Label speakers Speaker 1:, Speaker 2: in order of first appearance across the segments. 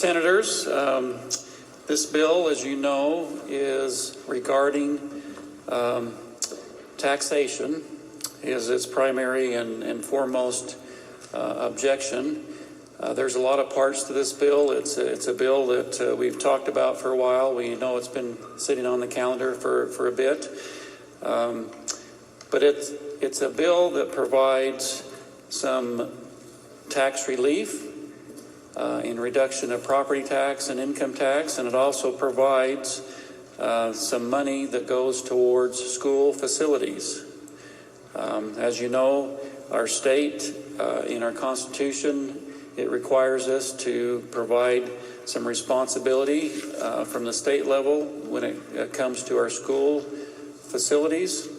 Speaker 1: Senators, this bill, as you know, is regarding taxation, is its primary and foremost objection. There's a lot of parts to this bill. It's a bill that we've talked about for a while. We know it's been sitting on the calendar for a bit. But it's a bill that provides some tax relief in reduction of property tax and income tax, and it also provides some money that goes towards school facilities. As you know, our state, in our Constitution, it requires us to provide some responsibility from the state level when it comes to our school facilities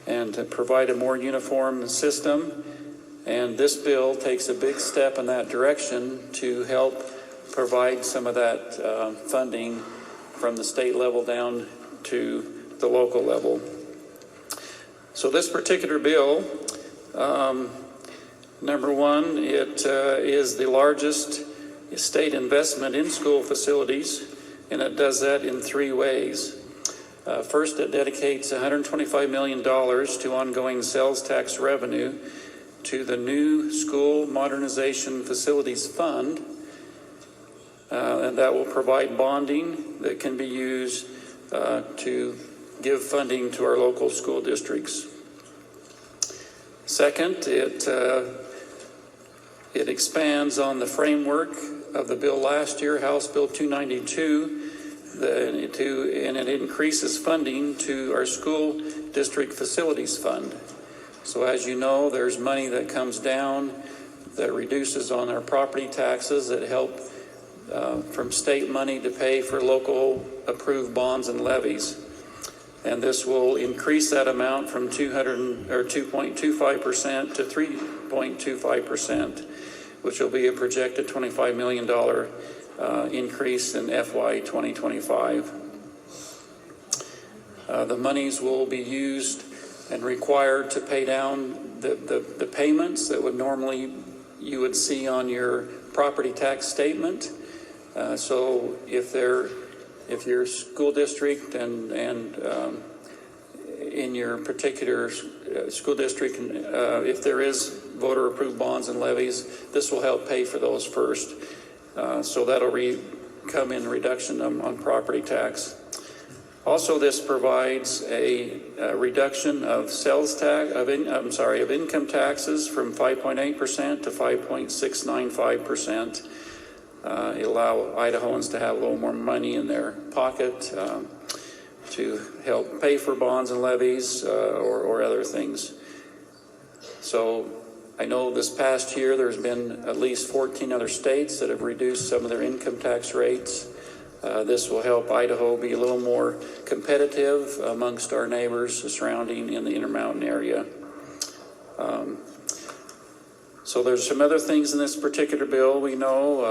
Speaker 1: and to provide a more uniform system. And this bill takes a big step in that direction to help provide some of that funding from the state level down to the local level. So this particular bill, number one, it is the largest state investment in school facilities, and it does that in three ways. First, it dedicates $125 million to ongoing sales tax revenue to the new School Modernization Facilities Fund, and that will provide bonding that can be used to give funding to our local school districts. Second, it expands on the framework of the bill last year, House Bill 292, and it increases funding to our School District Facilities Fund. So as you know, there's money that comes down that reduces on our property taxes that help from state money to pay for local approved bonds and levies. And this will increase that amount from 2.25% to 3.25%, which will be a projected $25 million increase in FY 2025. The monies will be used and required to pay down the payments that would normally you would see on your property tax statement. So if your school district and in your particular school district, if there is voter approved bonds and levies, this will help pay for those first. So that'll come in reduction on property tax. Also, this provides a reduction of sales tax of income taxes from 5.8% to 5.695%. It allow Idahoans to have a little more money in their pocket to help pay for bonds and levies or other things. So I know this past year there's been at least 14 other states that have reduced some of their income tax rates. This will help Idaho be a little more competitive amongst our neighbors surrounding in the Intermountain area. So there's some other things in this particular bill. We know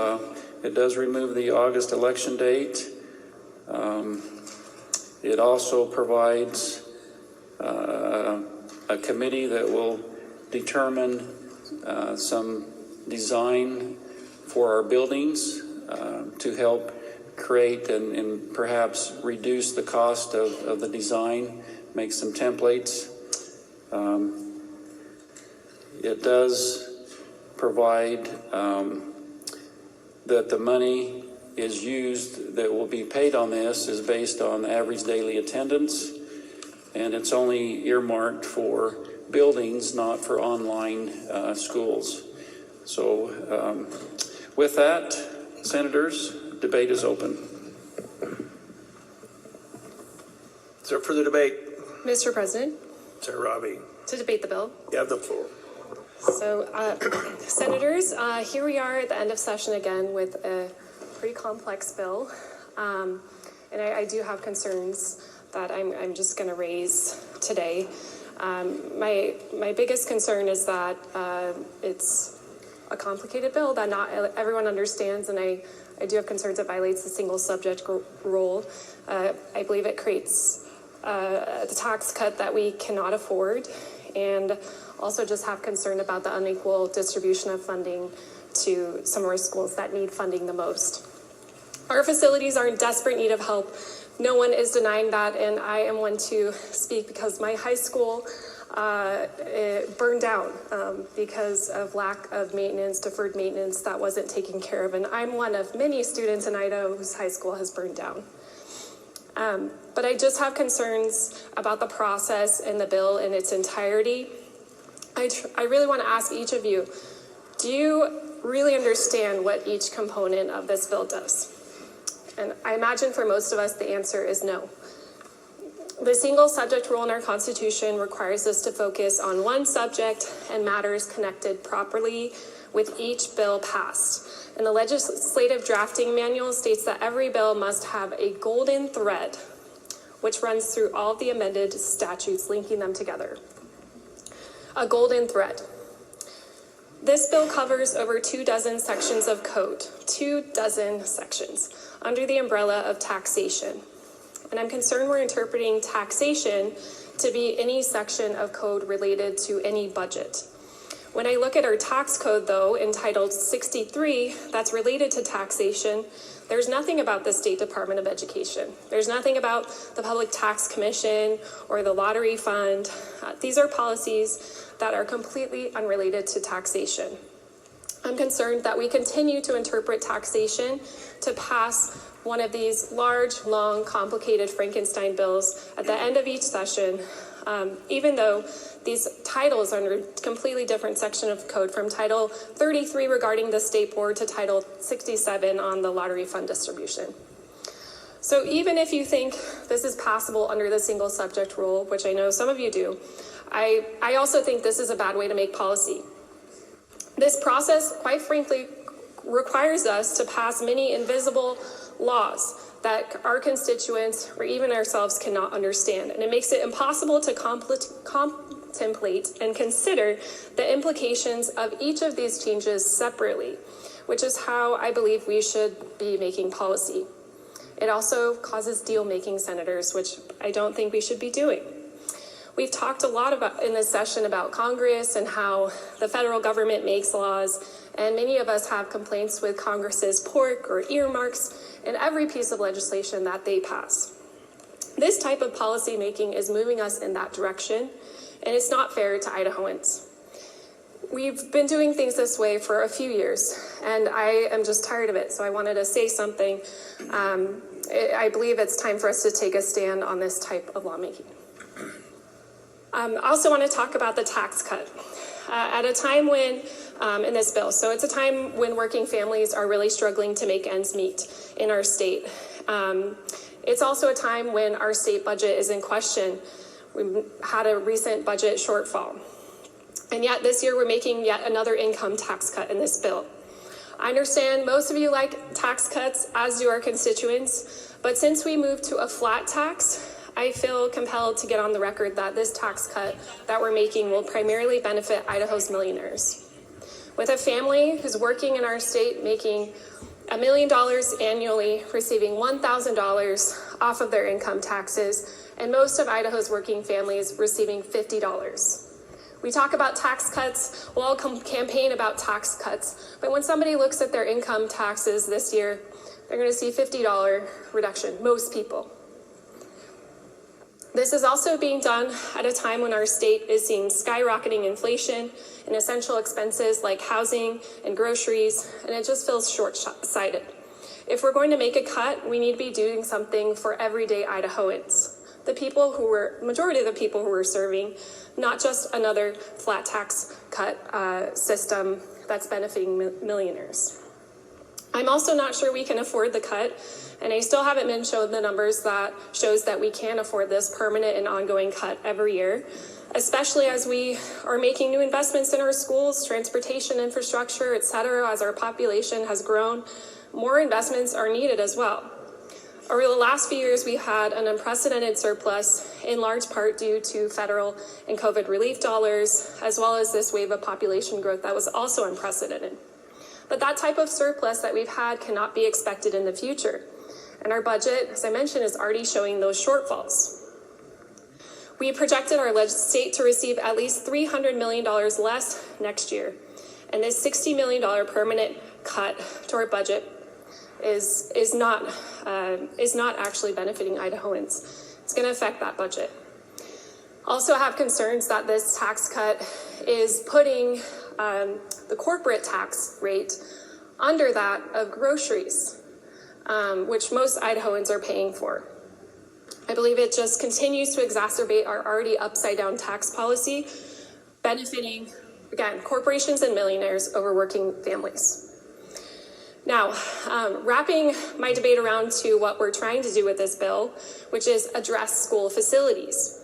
Speaker 1: it does remove the August election date. It also provides a committee that will determine some design for our buildings to help create and perhaps reduce the cost of the design, make some templates. It does provide that the money is used that will be paid on this is based on average daily attendance, and it's only earmarked for buildings, not for online schools. So with that, Senators, debate is open.
Speaker 2: Is there further debate?
Speaker 3: Mr. President,
Speaker 2: Senator Robbie,
Speaker 3: to debate the bill.
Speaker 2: you have the floor.
Speaker 3: So, Senators, here we are at the end of session again with a pretty complex bill. And I do have concerns that I'm just going to raise today. My biggest concern is that it's a complicated bill that not everyone understands, and I do have concerns it violates the single subject rule. I believe it creates the tax cut that we cannot afford, and also just have concern about the unequal distribution of funding to some of our schools that need funding the most. Our facilities are in desperate need of help. No one is denying that, and I am one to speak because my high school it burned down because of lack of maintenance, deferred maintenance that wasn't taken care of. And I'm one of many students in Idaho whose high school has burned down. But I just have concerns about the process and the bill in its entirety. I really want to ask each of you, do you really understand what each component of this bill does? And I imagine for most of us the answer is no. The single subject rule in our Constitution requires us to focus on one subject and matters connected properly with each bill passed. And the legislative drafting manual states that every bill must have a golden thread which runs through all of the amended statutes, linking them together. A golden thread. This bill covers over 24 sections of code, 24 sections, under the umbrella of taxation. And I'm concerned we're interpreting taxation to be any section of code related to any budget. When I look at our tax code, though, entitled 63, that's related to taxation, there's nothing about the State Department of Education. There's nothing about the Public Tax Commission or the Lottery Fund. These are policies that are completely unrelated to taxation. I'm concerned that we continue to interpret taxation to pass one of these large, long, complicated Frankenstein bills at the end of each session, even though these titles are under a completely different section of code, from Title 33 regarding the State Board to Title 67 on the lottery fund distribution. So even if you think this is passable under the single subject rule, which I know some of you do, I also think this is a bad way to make policy. This process, quite frankly, requires us to pass many invisible laws that our constituents or even ourselves cannot understand. And it makes it impossible to contemplate and consider the implications of each of these changes separately, which is how I believe we should be making policy. It also causes deal-making, senators, which I don't think we should be doing. We've talked a lot about in this session about Congress and how the federal government makes laws, and many of us have complaints with Congress's pork or earmarks in every piece of legislation that they pass. This type of policy making is moving us in that direction, and it's not fair to Idahoans. We've been doing things this way for a few years, and I am just tired of it, so I wanted to say something. I believe it's time for us to take a stand on this type of lawmaking. I also want to talk about the tax cut. At a time when, in this bill, so it's a time when working families are really struggling to make ends meet in our state. It's also a time when our state budget is in question. We had a recent budget shortfall. And yet this year we're making yet another income tax cut in this bill. I understand most of you like tax cuts, as do our constituents, but since we moved to a flat tax, I feel compelled to get on the record that this tax cut that we're making will primarily benefit Idaho's millionaires. With a family who's working in our state making $1 million annually, receiving $1,000 off of their income taxes, and most of Idaho's working families receiving $50. We talk about tax cuts, we'll all campaign about tax cuts, but when somebody looks at their income taxes this year, they're going to see $50 reduction, most people. This is also being done at a time when our state is seeing skyrocketing inflation in essential expenses like housing and groceries, and it just feels short-sighted. If we're going to make a cut, we need to be doing something for everyday Idahoans, majority of the people who we're serving, not just another flat tax cut system that's benefiting millionaires. I'm also not sure we can afford the cut, and I still haven't been shown the numbers that shows that we can afford this permanent and ongoing cut every year, especially as we are making new investments in our schools, transportation infrastructure, etc. As our population has grown, more investments are needed as well. Over the last few years, we've had an unprecedented surplus, in large part due to federal and COVID relief dollars, as well as this wave of population growth that was also unprecedented. But that type of surplus that we've had cannot be expected in the future. And our budget, as I mentioned, is already showing those shortfalls. We projected our state to receive at least $300 million less next year. And this $60 million permanent cut to our budget is not actually benefiting Idahoans. It's going to affect that budget. Also have concerns that this tax cut is putting the corporate tax rate under that of groceries, which most Idahoans are paying for. I believe it just continues to exacerbate our already upside down tax policy, benefiting, again, corporations and millionaires over working families. Now, wrapping my debate around to what we're trying to do with this bill, which is address school facilities.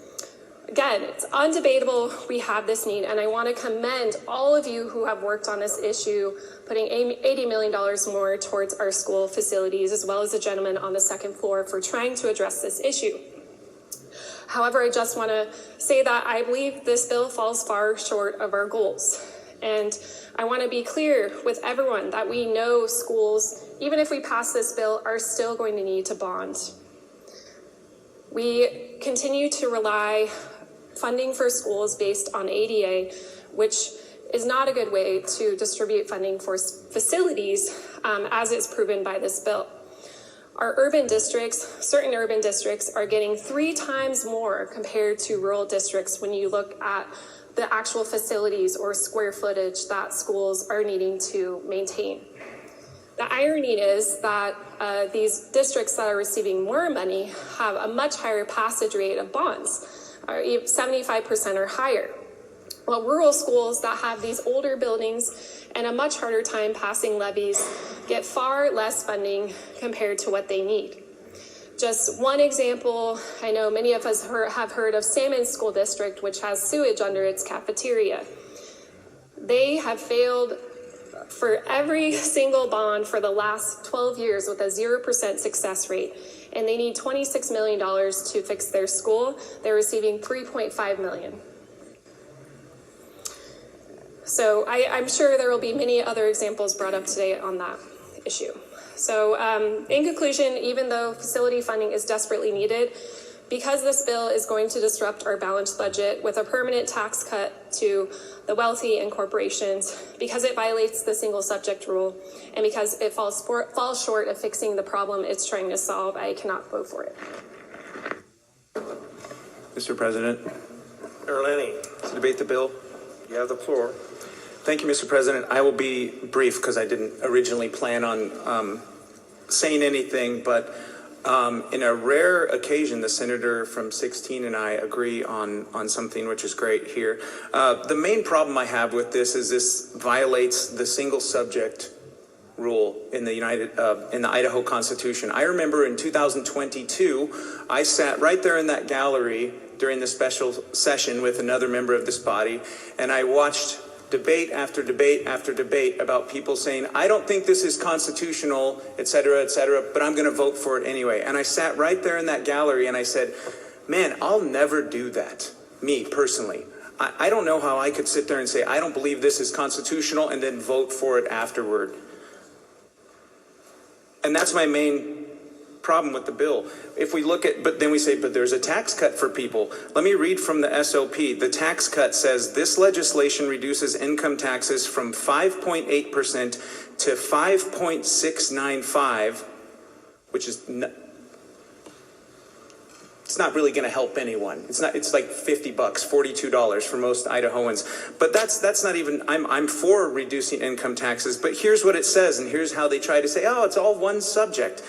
Speaker 3: Again, it's undebatable we have this need, and I want to commend all of you who have worked on this issue, putting $80 million more towards our school facilities, as well as the gentleman on the second floor for trying to address this issue. However, I just want to say that I believe this bill falls far short of our goals. And I want to be clear with everyone that we know schools, even if we pass this bill, are still going to need to bond. We continue to rely funding for schools based on ADA, which is not a good way to distribute funding for facilities, as is proven by this bill. Our urban districts, certain urban districts, are getting 3 times more compared to rural districts when you look at the actual facilities or square footage that schools are needing to maintain. The irony is that these districts that are receiving more money have a much higher passage rate of bonds, 75% or higher. While rural schools that have these older buildings and a much harder time passing levies get far less funding compared to what they need. Just one example, I know many of us have heard of Salmon School District, which has sewage under its cafeteria. They have failed for every single bond for the last 12 years with a 0% success rate. And they need $26 million to fix their school. They're receiving $3.5 million. So I'm sure there will be many other examples brought up today on that issue. So in conclusion, even though facility funding is desperately needed, because this bill is going to disrupt our balanced budget with a permanent tax cut to the wealthy and corporations, because it violates the single subject rule, and because it falls short of fixing the problem it's trying to solve, I cannot vote for it.
Speaker 4: Mr. President,
Speaker 2: Erleni,
Speaker 4: to debate the bill.
Speaker 2: you have the floor.
Speaker 4: Thank you, Mr. President. I will be brief because I didn't originally plan on saying anything, but in a rare occasion, the senator from 16 and I agree on something which is great here. The main problem I have with this is this violates the single subject rule in the Idaho Constitution. I remember in 2022, I sat right there in that gallery during the special session with another member of this body, and I watched debate after debate after debate about people saying, I don't think this is constitutional, et cetera, but I'm going to vote for it anyway. And I sat right there in that gallery and I said, man, I'll never do that, me personally. I don't know how I could sit there and say, I don't believe this is constitutional and then vote for it afterward. And that's my main problem with the bill. If we look at, but then we say, but there's a tax cut for people. Let me read from the SOP. The tax cut says this legislation reduces income taxes from 5.8% to 5.695, which is it's not really going to help anyone. It's like $50, $42 for most Idahoans. But that's not even, I'm for reducing income taxes, but here's what it says, and here's how they try to say, oh, it's all one subject.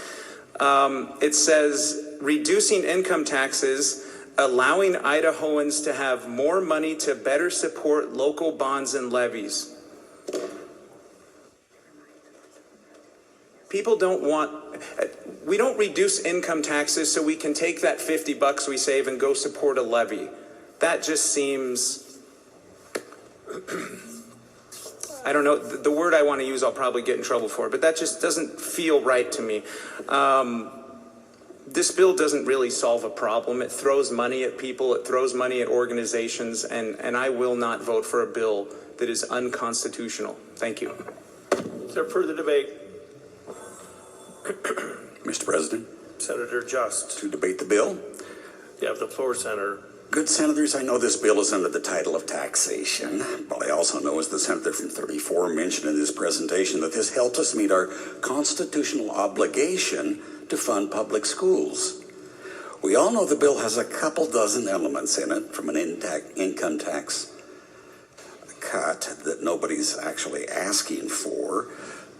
Speaker 4: It says reducing income taxes, allowing Idahoans to have more money to better support local bonds and levies. People we don't reduce income taxes so we can take that $50 we save and go support a levy. That just seems, I don't know, the word I want to use I'll probably get in trouble for, but that just doesn't feel right to me. This bill doesn't really solve a problem. It throws money at people, it throws money at organizations, and I will not vote for a bill that is unconstitutional. Thank you.
Speaker 2: Is there further debate?
Speaker 5: Mr. President,
Speaker 2: Senator Just,
Speaker 5: to debate the bill.
Speaker 2: you have the floor, Senator.
Speaker 5: Good senators, I know this bill is under the title of taxation, but I also know, as the senator from 34 mentioned in his presentation, that this helps us meet our constitutional obligation to fund public schools. We all know the bill has a couple dozen elements in it, from an income tax cut that nobody's actually asking for,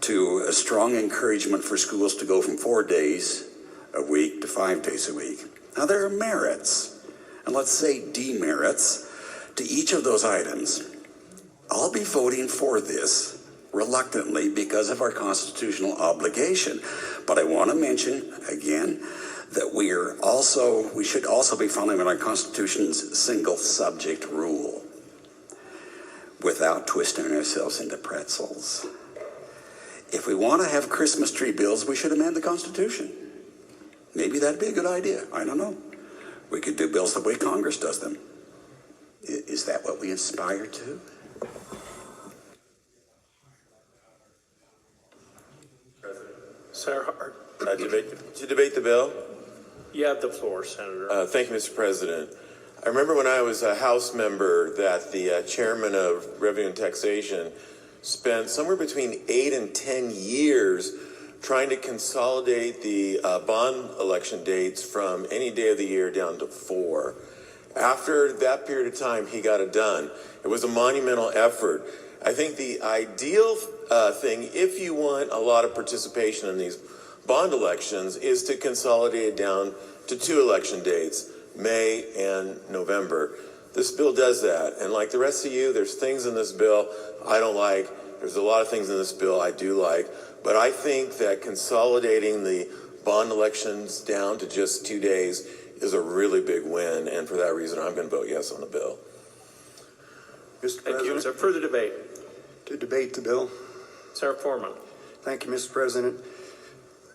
Speaker 5: to a strong encouragement for schools to go from 4 days a week to 5 days a week. Now, there are merits, and let's say demerits, to each of those items. I'll be voting for this reluctantly because of our constitutional obligation. But I want to mention again that we should also be following our Constitution's single subject rule without twisting ourselves into pretzels. If we want to have Christmas tree bills, we should amend the Constitution. Maybe that'd be a good idea. I don't know. We could do bills the way Congress does them. Is that what we aspire to?
Speaker 2: Senator Hart,
Speaker 6: To debate the bill?
Speaker 2: you have the floor, Senator.
Speaker 6: Thank you, Mr. President. I remember when I was a House member that the chairman of Revenue and Taxation spent somewhere between 8 and 10 years trying to consolidate the bond election dates from any day of the year down to 4. After that period of time, he got it done. It was a monumental effort. I think the ideal thing, if you want a lot of participation in these bond elections, is to consolidate it down to 2 election dates, May and November. This bill does that. And like the rest of you, there's things in this bill I don't like. There's a lot of things in this bill I do like. But I think that consolidating the bond elections down to just 2 days is a really big win. And for that reason, I'm going to vote yes on the bill.
Speaker 2: Thank
Speaker 7: Mr.
Speaker 2: you.
Speaker 7: President,
Speaker 2: Is there further debate?
Speaker 7: to debate the bill.
Speaker 2: Senator Foreman.
Speaker 7: Thank you, Mr. President.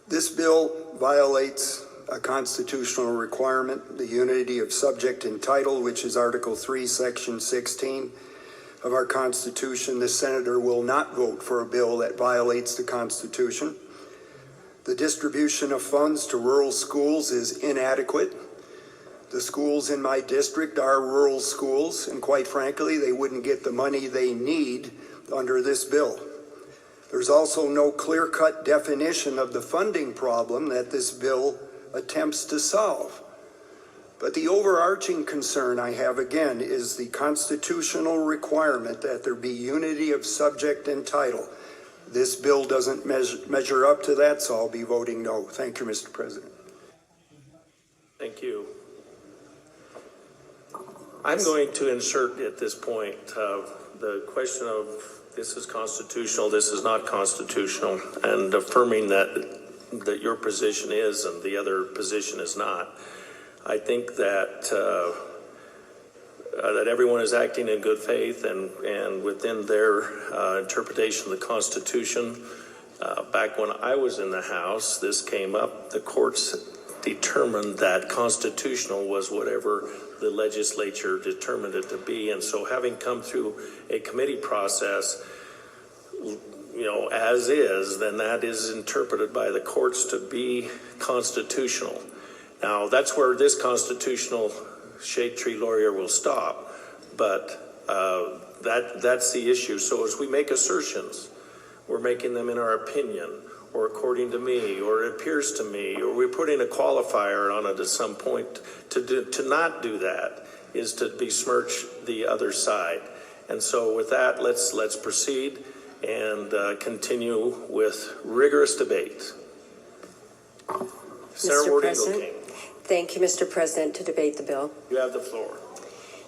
Speaker 7: This bill violates a constitutional requirement, the unity of subject and title, which is Article 3, Section 16 of our Constitution. The senator will not vote for a bill that violates the Constitution. The distribution of funds to rural schools is inadequate. The schools in my district are rural schools, and quite frankly, they wouldn't get the money they need under this bill. There's also no clear-cut definition of the funding problem that this bill attempts to solve. But the overarching concern I have, again, is the constitutional requirement that there be unity of subject and title. This bill doesn't measure up to that, so I'll be voting no. Thank you, Mr. President.
Speaker 2: Thank you. I'm going to insert at this point the question of this is constitutional, this is not constitutional, and affirming that your position is and the other position is not. I think that that everyone is acting in good faith and within their interpretation of the Constitution. Back when I was in the House, this came up. The courts determined that constitutional was whatever the legislature determined it to be. And so having come through a committee process, as is, then that is interpreted by the courts to be constitutional. Now, that's where this constitutional shade tree lawyer will stop, but that's the issue. So as we make assertions, we're making them in our opinion, or according to me, or it appears to me, or we're putting a qualifier on it at some point. To not do that is to besmirch the other side. And so with that, let's proceed and continue with rigorous debate. Senator Ward Eagle King.
Speaker 8: Thank you, Mr. President, to debate the bill.
Speaker 2: You have the floor.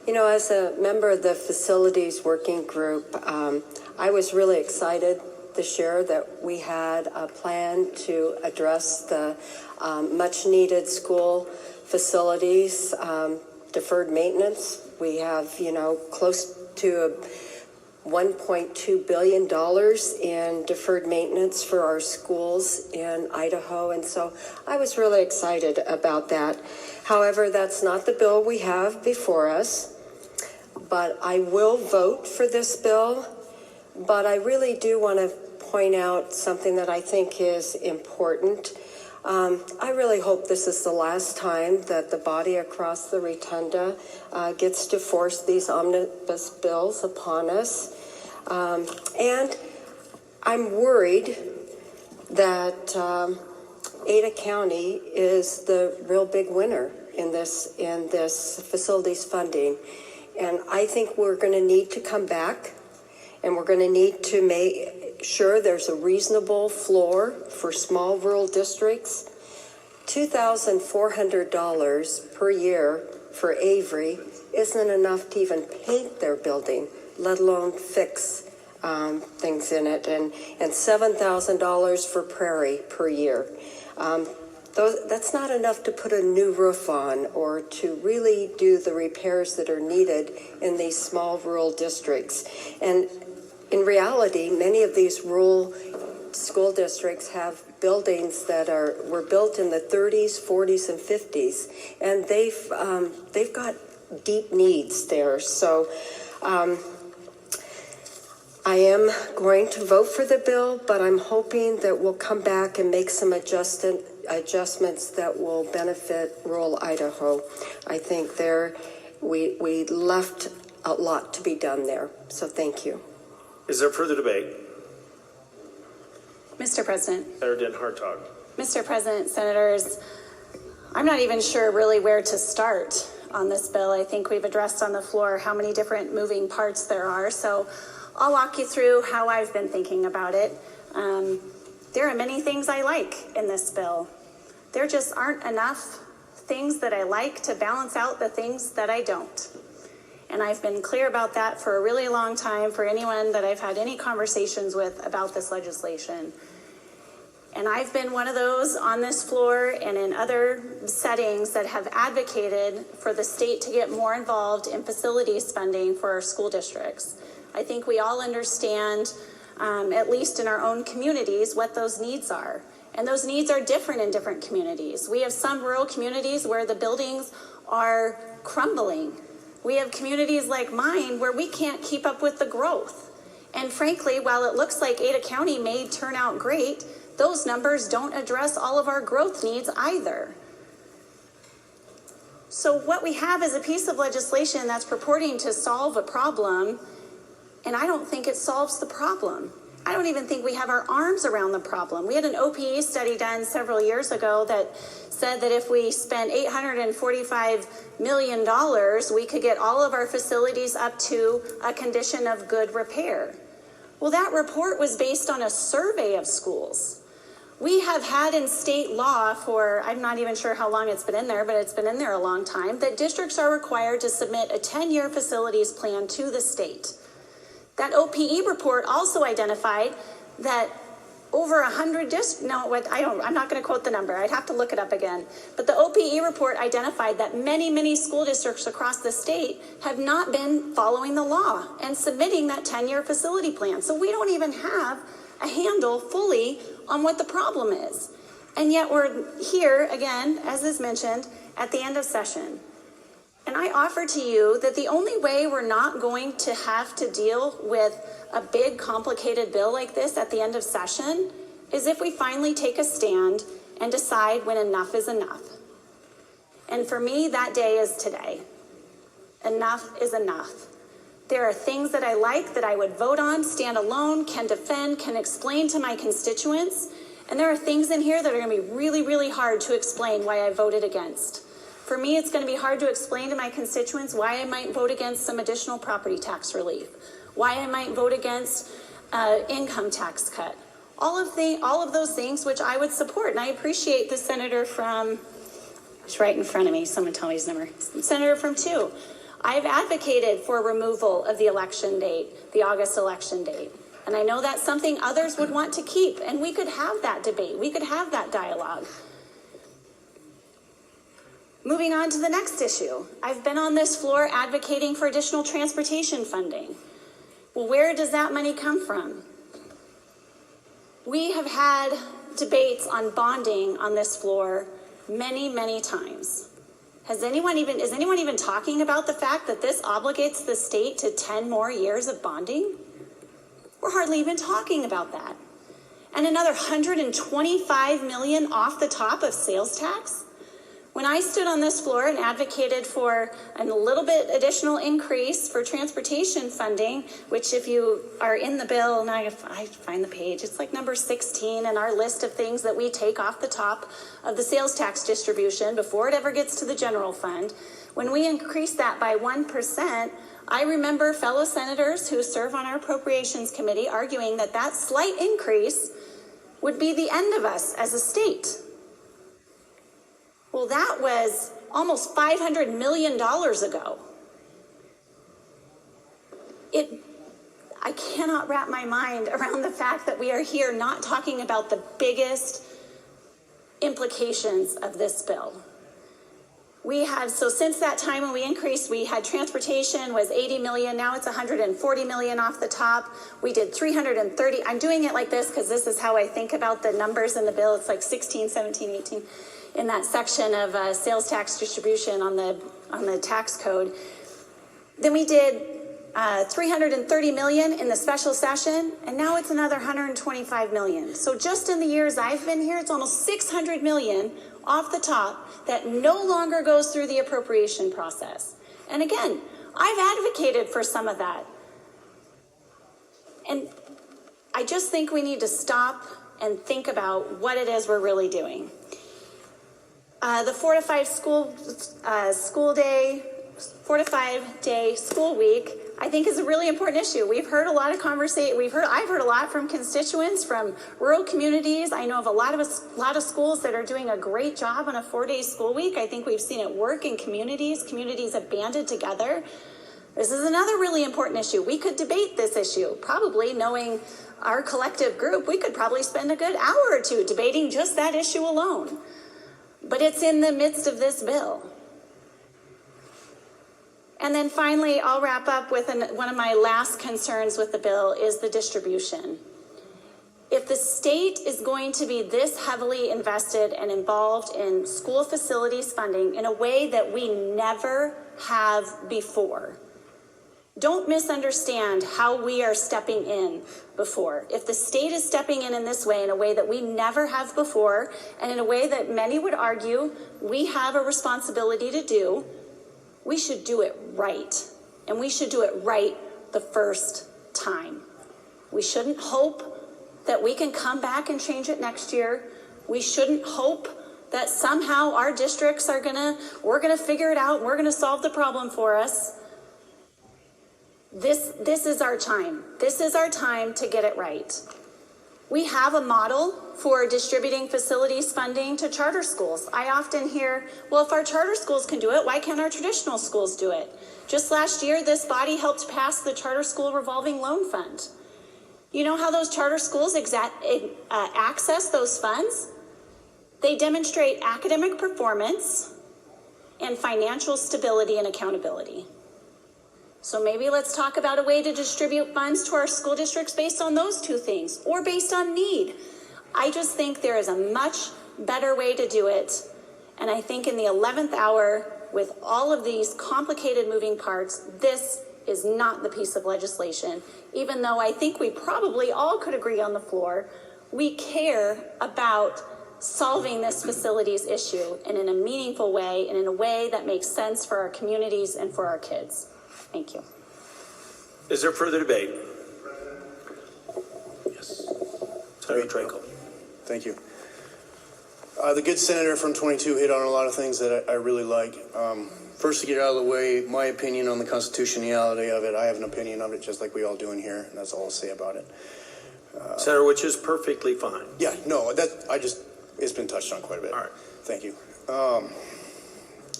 Speaker 8: As a member of the Facilities Working Group, I was really excited this year that we had a plan to address the much-needed school facilities, deferred maintenance. We have, close to $1.2 billion in deferred maintenance for our schools in Idaho. And so I was really excited about that. However, that's not the bill we have before us, but I will vote for this bill. But I really do want to point out something that I think is important. I really hope this is the last time that the body across the rotunda gets to force these omnibus bills upon us. And I'm worried that Ada County is the real big winner in this facilities funding. And I think we're going to need to come back, and we're going to need to make sure there's a reasonable floor for small rural districts. $2,400 per year for Avery isn't enough to even paint their building, let alone fix things in it, and $7,000 for Prairie per year. That's not enough to put a new roof on or to really do the repairs that are needed in these small rural districts. And in reality, many of these rural school districts have buildings that were built in the 30s, 40s, and 50s, and they've got deep needs there. So I am going to vote for the bill, but I'm hoping that we'll come back and make some adjustments that will benefit rural Idaho. I think we left a lot to be done there. So thank you.
Speaker 2: Is there further debate?
Speaker 9: Mr. President.
Speaker 2: Senator Den Hartog.
Speaker 9: Mr. President, Senators, I'm not even sure really where to start on this bill. I think we've addressed on the floor how many different moving parts there are. So I'll walk you through how I've been thinking about it. There are many things I like in this bill. There just aren't enough things that I like to balance out the things that I don't. And I've been clear about that for a really long time for anyone that I've had any conversations with about this legislation. And I've been one of those on this floor and in other settings that have advocated for the state to get more involved in facilities funding for our school districts. I think we all understand, at least in our own communities, what those needs are. And those needs are different in different communities. We have some rural communities where the buildings are crumbling. We have communities like mine where we can't keep up with the growth. And frankly, while it looks like Ada County may turn out great, those numbers don't address all of our growth needs either. So what we have is a piece of legislation that's purporting to solve a problem, and I don't think it solves the problem. I don't even think we have our arms around the problem. We had an OPE study done several years ago that said that if we spent $845 million, we could get all of our facilities up to a condition of good repair. Well, that report was based on a survey of schools. We have had in state law for, I'm not even sure how long it's been in there, but it's been in there a long time, that districts are required to submit a 10-year facilities plan to the state. That OPE report also identified that over 100 districts, I'm not going to quote the number, I'd have to look it up again, but the OPE report identified that many, many school districts across the state have not been following the law and submitting that 10-year facility plan. So we don't even have a handle fully on what the problem is. And yet we're here, again, as is mentioned, at the end of session. And I offer to you that the only way we're not going to have to deal with a big, complicated bill like this at the end of session is if we finally take a stand and decide when enough is enough. And for me, that day is today. Enough is enough. There are things that I like that I would vote on, stand alone, can defend, can explain to my constituents. And there are things in here that are going to be really, really hard to explain why I voted against. For me, it's going to be hard to explain to my constituents why I might vote against some additional property tax relief, why I might vote against income tax cut, all of those things which I would support. And I appreciate the senator from, it's right in front of me, someone tell me his number, senator from 2. I've advocated for removal of the election date, the August election date. And I know that's something others would want to keep, and we could have that debate, we could have that dialogue. Moving on to the next issue. I've been on this floor advocating for additional transportation funding. Well, where does that money come from? We have had debates on bonding on this floor many, many times. Is anyone even talking about the fact that this obligates the state to 10 more years of bonding? We're hardly even talking about that. and another 125 million off the top of sales tax? When I stood on this floor and advocated for a little bit additional increase for transportation funding, which if you are in the bill, and I find the page, it's like number 16 in our list of things that we take off the top of the sales tax distribution before it ever gets to the general fund. When we increased that by 1%, I remember fellow senators who serve on our appropriations committee arguing that that slight increase would be the end of us as a state. Well, that was almost $500 million ago. I cannot wrap my mind around the fact that we are here not talking about the biggest implications of this bill. So since that time when we increased, we had transportation was 80 million, now it's 140 million off the top. We did 330, I'm doing it like this because this is how I think about the numbers in the bill. It's like 16, 17, 18. In that section of sales tax distribution on the tax code. Then we did 330 million in the special session, and now it's another 125 million. So just in the years I've been here, it's almost 600 million off the top that no longer goes through the appropriation process. And again, I've advocated for some of that. And I just think we need to stop and think about what it is we're really doing. The 4 to 5 school day, 4 to 5 day school week, I think is a really important issue. We've heard a lot of I've heard a lot from constituents from rural communities. I know of a lot of schools that are doing a great job on a 4-day school week. I think we've seen it work in communities. Communities have banded together. This is another really important issue. We could debate this issue. Probably knowing our collective group, we could probably spend a good hour or two debating just that issue alone. But it's in the midst of this bill. And then finally, I'll wrap up with one of my last concerns with the bill is the distribution. If the state is going to be this heavily invested and involved in school facilities funding in a way that we never have before, don't misunderstand how we are stepping in before. If the state is stepping in this way, in a way that we never have before, and in a way that many would argue we have a responsibility to do, we should do it right. And we should do it right the first time. We shouldn't hope that we can come back and change it next year. We shouldn't hope that somehow our districts we're gonna figure it out and we're gonna solve the problem for us. This is our time. This is our time to get it right. We have a model for distributing facilities funding to charter schools. I often hear, well, if our charter schools can do it, why can't our traditional schools do it? Just last year, this body helped pass the Charter School Revolving Loan Fund. You know how those charter schools access those funds? They demonstrate academic performance and financial stability and accountability. So maybe let's talk about a way to distribute funds to our school districts based on those two things, or based on need. I just think there is a much better way to do it. And I think in the 11th hour, with all of these complicated moving parts, this is not the piece of legislation. Even though I think we probably all could agree on the floor, we care about solving this facilities issue and in a meaningful way and in a way that makes sense for our communities and for our kids. Thank you.
Speaker 2: Is there further debate? Yes. Senator Draco.
Speaker 10: Thank you. The good senator from 22 hit on a lot of things that I really like. First, to get out of the way, my opinion on the constitutionality of it, I have an opinion of it just like we all do in here, and that's all I'll say about it.
Speaker 2: Senator, which is perfectly fine.
Speaker 10: Yeah, no, it's been touched on quite a bit.
Speaker 2: All right.
Speaker 10: Thank you.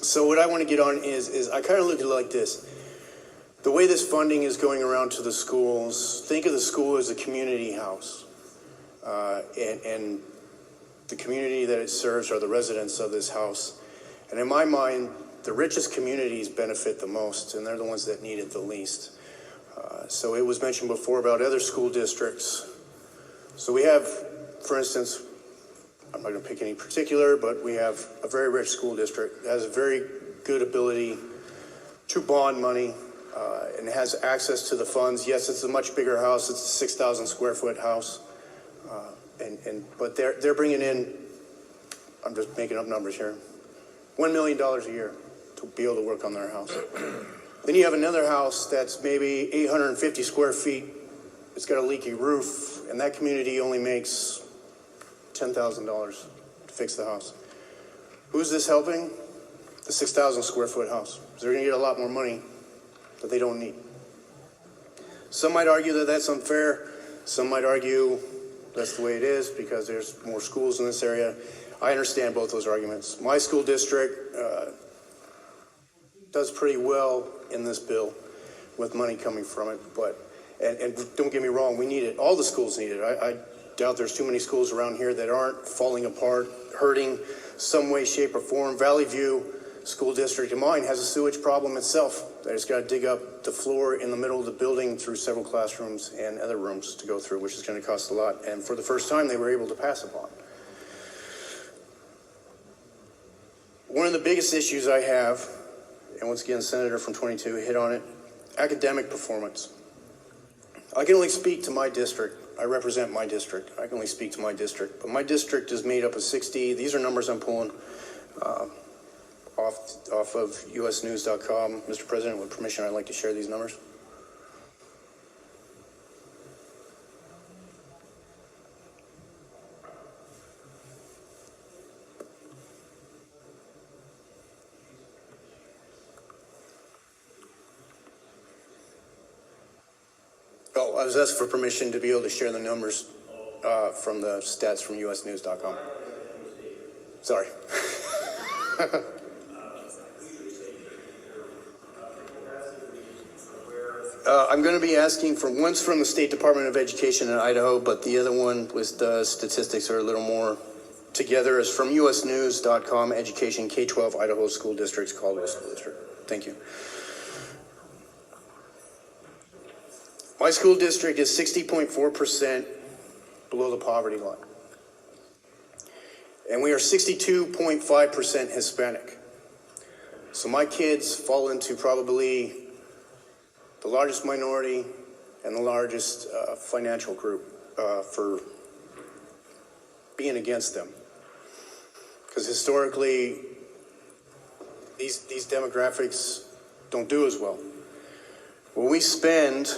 Speaker 10: So what I want to get on is I kind of look at it like this. The way this funding is going around to the schools, think of the school as a community house. And the community that it serves are the residents of this house. And in my mind, the richest communities benefit the most, and they're the ones that need it the least. So it was mentioned before about other school districts. So we have, for instance, I'm not going to pick any particular, but we have a very rich school district that has a very good ability to bond money and has access to the funds. Yes, it's a much bigger house. It's a 6,000 square foot house. But they're bringing in, I'm just making up numbers here, $1 million a year to be able to work on their house. Then you have another house that's maybe 850 square feet. It's got a leaky roof, and that community only makes $10,000 to fix the house. Who's this helping? The 6,000 square foot house. So they're going to get a lot more money that they don't need. Some might argue that that's unfair. Some might argue that's the way it is because there's more schools in this area. I understand both those arguments. My school district does pretty well in this bill with money coming from it, but and don't get me wrong, we need it. All the schools need it. I doubt there's too many schools around here that aren't falling apart, hurting some way, shape, or form. Valley View School District of mine has a sewage problem itself. They just got to dig up the floor in the middle of the building through several classrooms and other rooms to go through, which is going to cost a lot. And for the first time, they were able to pass upon. One of the biggest issues I have, and once again, Senator from 22 hit on it, academic performance. I can only speak to my district. I represent my district. I can only speak to my district. But my district is made up of 60. These are numbers I'm pulling off of usnews.com. Mr. President, with permission, I'd like to share these numbers. Oh, I was asked for permission to be able to share the numbers from the stats from usnews.com. Sorry. I'm going to be asking for, one's from the State Department of Education in Idaho, but the other one was the statistics are a little more together, is from usnews.com, Education K-12 Idaho School Districts, Caldwell School District. Thank you. My school district is 60.4% below the poverty line. And we are 62.5% Hispanic. So my kids fall into probably the largest minority and the largest financial group for being against them. Because historically, these demographics don't do as well. When we spend,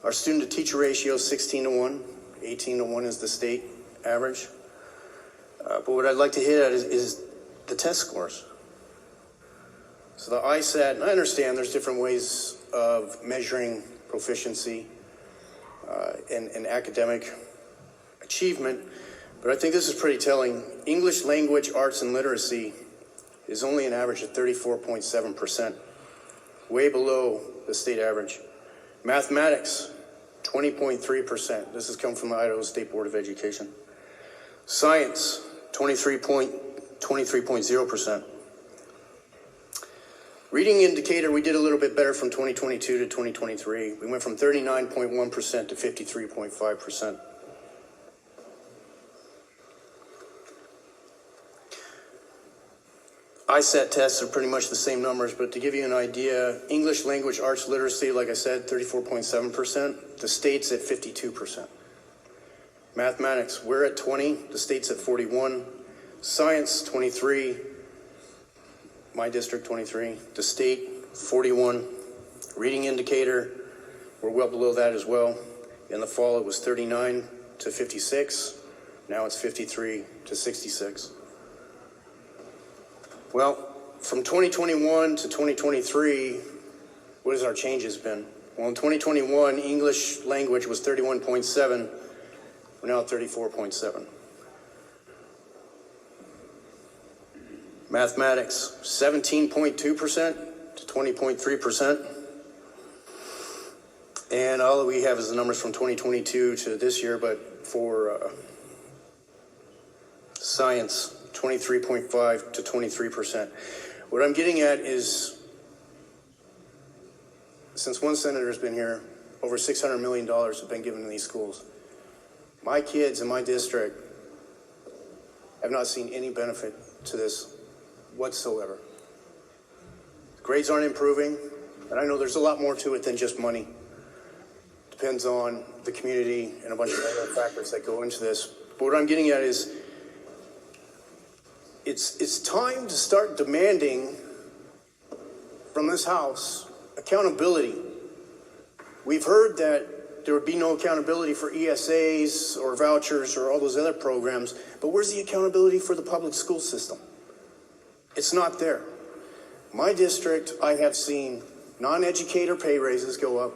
Speaker 10: our student-to-teacher ratio is 16-1, 18-1 is the state average. But what I'd like to hit at is the test scores. So the ISAT, and I understand there's different ways of measuring proficiency and academic achievement, but I think this is pretty telling. English language, arts, and literacy is only an average of 34.7%, way below the state average. Mathematics, 20.3%. This has come from the Idaho State Board of Education. Science, 23.0%. Reading indicator, we did a little bit better from 2022 to 2023. We went from 39.1% to 53.5%. ISAT tests are pretty much the same numbers, but to give you an idea, English language arts literacy, like I said, 34.7%. The state's at 52%. Mathematics, we're at 20. The state's at 41. Science, 23. My district, 23. The state, 41. Reading indicator, we're well below that as well. In the fall, it was 39 to 56. Now it's 53 to 66. Well, from 2021 to 2023, what has our changes been? Well, in 2021, English language was 31.7. We're now at 34.7. Mathematics, 17.2% to 20.3%. And all that we have is the numbers from 2022 to this year, but for science, 23.5 to 23%. What I'm getting at is, since one senator has been here, over $600 million have been given to these schools. My kids in my district have not seen any benefit to this whatsoever. Grades aren't improving, and I know there's a lot more to it than just money. depends on the community and a bunch of other factors that go into this. But what I'm getting at is it's time to start demanding from this House accountability. We've heard that there would be no accountability for ESAs or vouchers or all those other programs, but where's the accountability for the public school system? It's not there. My district, I have seen non-educator pay raises go up.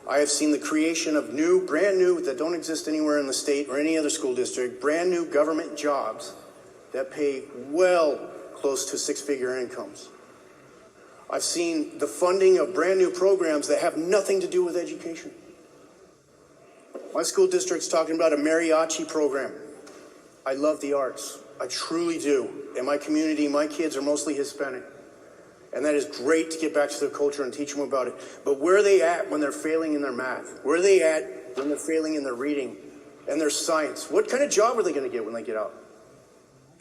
Speaker 10: I have seen the creation of brand new, that don't exist anywhere in the state or any other school district, brand new government jobs that pay well close to six-figure incomes. I've seen the funding of brand new programs that have nothing to do with education. My school district's talking about a mariachi program. I love the arts. I truly do. In my community, my kids are mostly Hispanic. And that is great to get back to their culture and teach them about it. But where are they at when they're failing in their math? Where are they at when they're failing in their reading and their science? What kind of job are they going to get when they get out?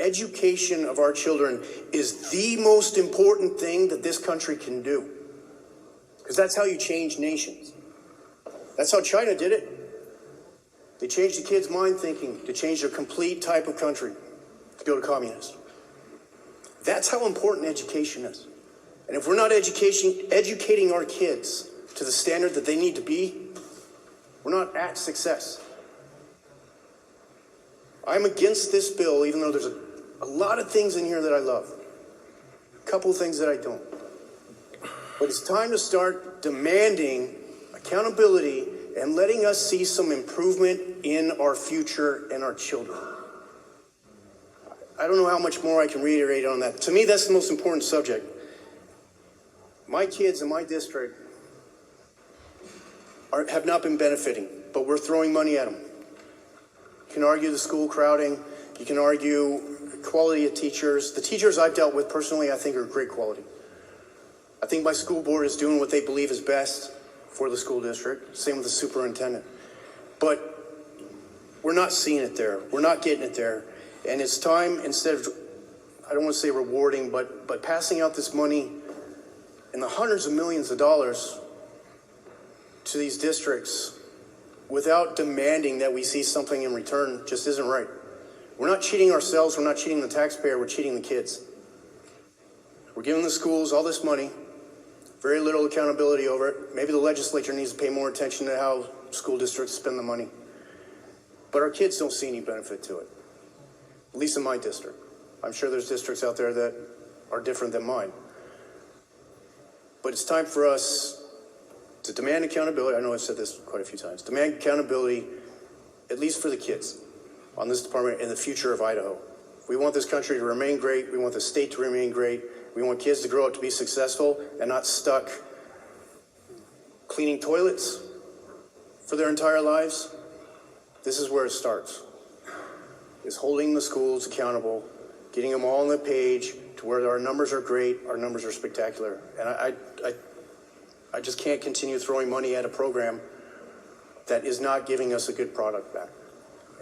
Speaker 10: Education of our children is the most important thing that this country can do. Because that's how you change nations. That's how China did it. They changed the kids' mind thinking to change their complete type of country to go to communist. That's how important education is. And if we're not educating our kids to the standard that they need to be, we're not at success. I'm against this bill, even though there's a lot of things in here that I love. A couple of things that I don't. But it's time to start demanding accountability and letting us see some improvement in our future and our children. I don't know how much more I can reiterate on that. To me, that's the most important subject. My kids in my district have not been benefiting, but we're throwing money at them. You can argue the school crowding. You can argue quality of teachers. The teachers I've dealt with personally, I think are great quality. I think my school board is doing what they believe is best for the school district. Same with the superintendent. But we're not seeing it there. We're not getting it there. And it's time, instead of, I don't want to say rewarding, but passing out this money in the hundreds of millions of dollars to these districts without demanding that we see something in return just isn't right. We're not cheating ourselves. We're not cheating the taxpayer. We're cheating the kids. We're giving the schools all this money, very little accountability over it. Maybe the legislature needs to pay more attention to how school districts spend the money. But our kids don't see any benefit to it, at least in my district. I'm sure there's districts out there that are different than mine. But it's time for us to demand accountability. I know I've said this quite a few times. Demand accountability, at least for the kids, on this department and the future of Idaho. We want this country to remain great. We want the state to remain great. We want kids to grow up to be successful and not stuck cleaning toilets for their entire lives. This is where it starts, is holding the schools accountable, getting them all on the page to where our numbers are great, our numbers are spectacular. And I just can't continue throwing money at a program that is not giving us a good product back.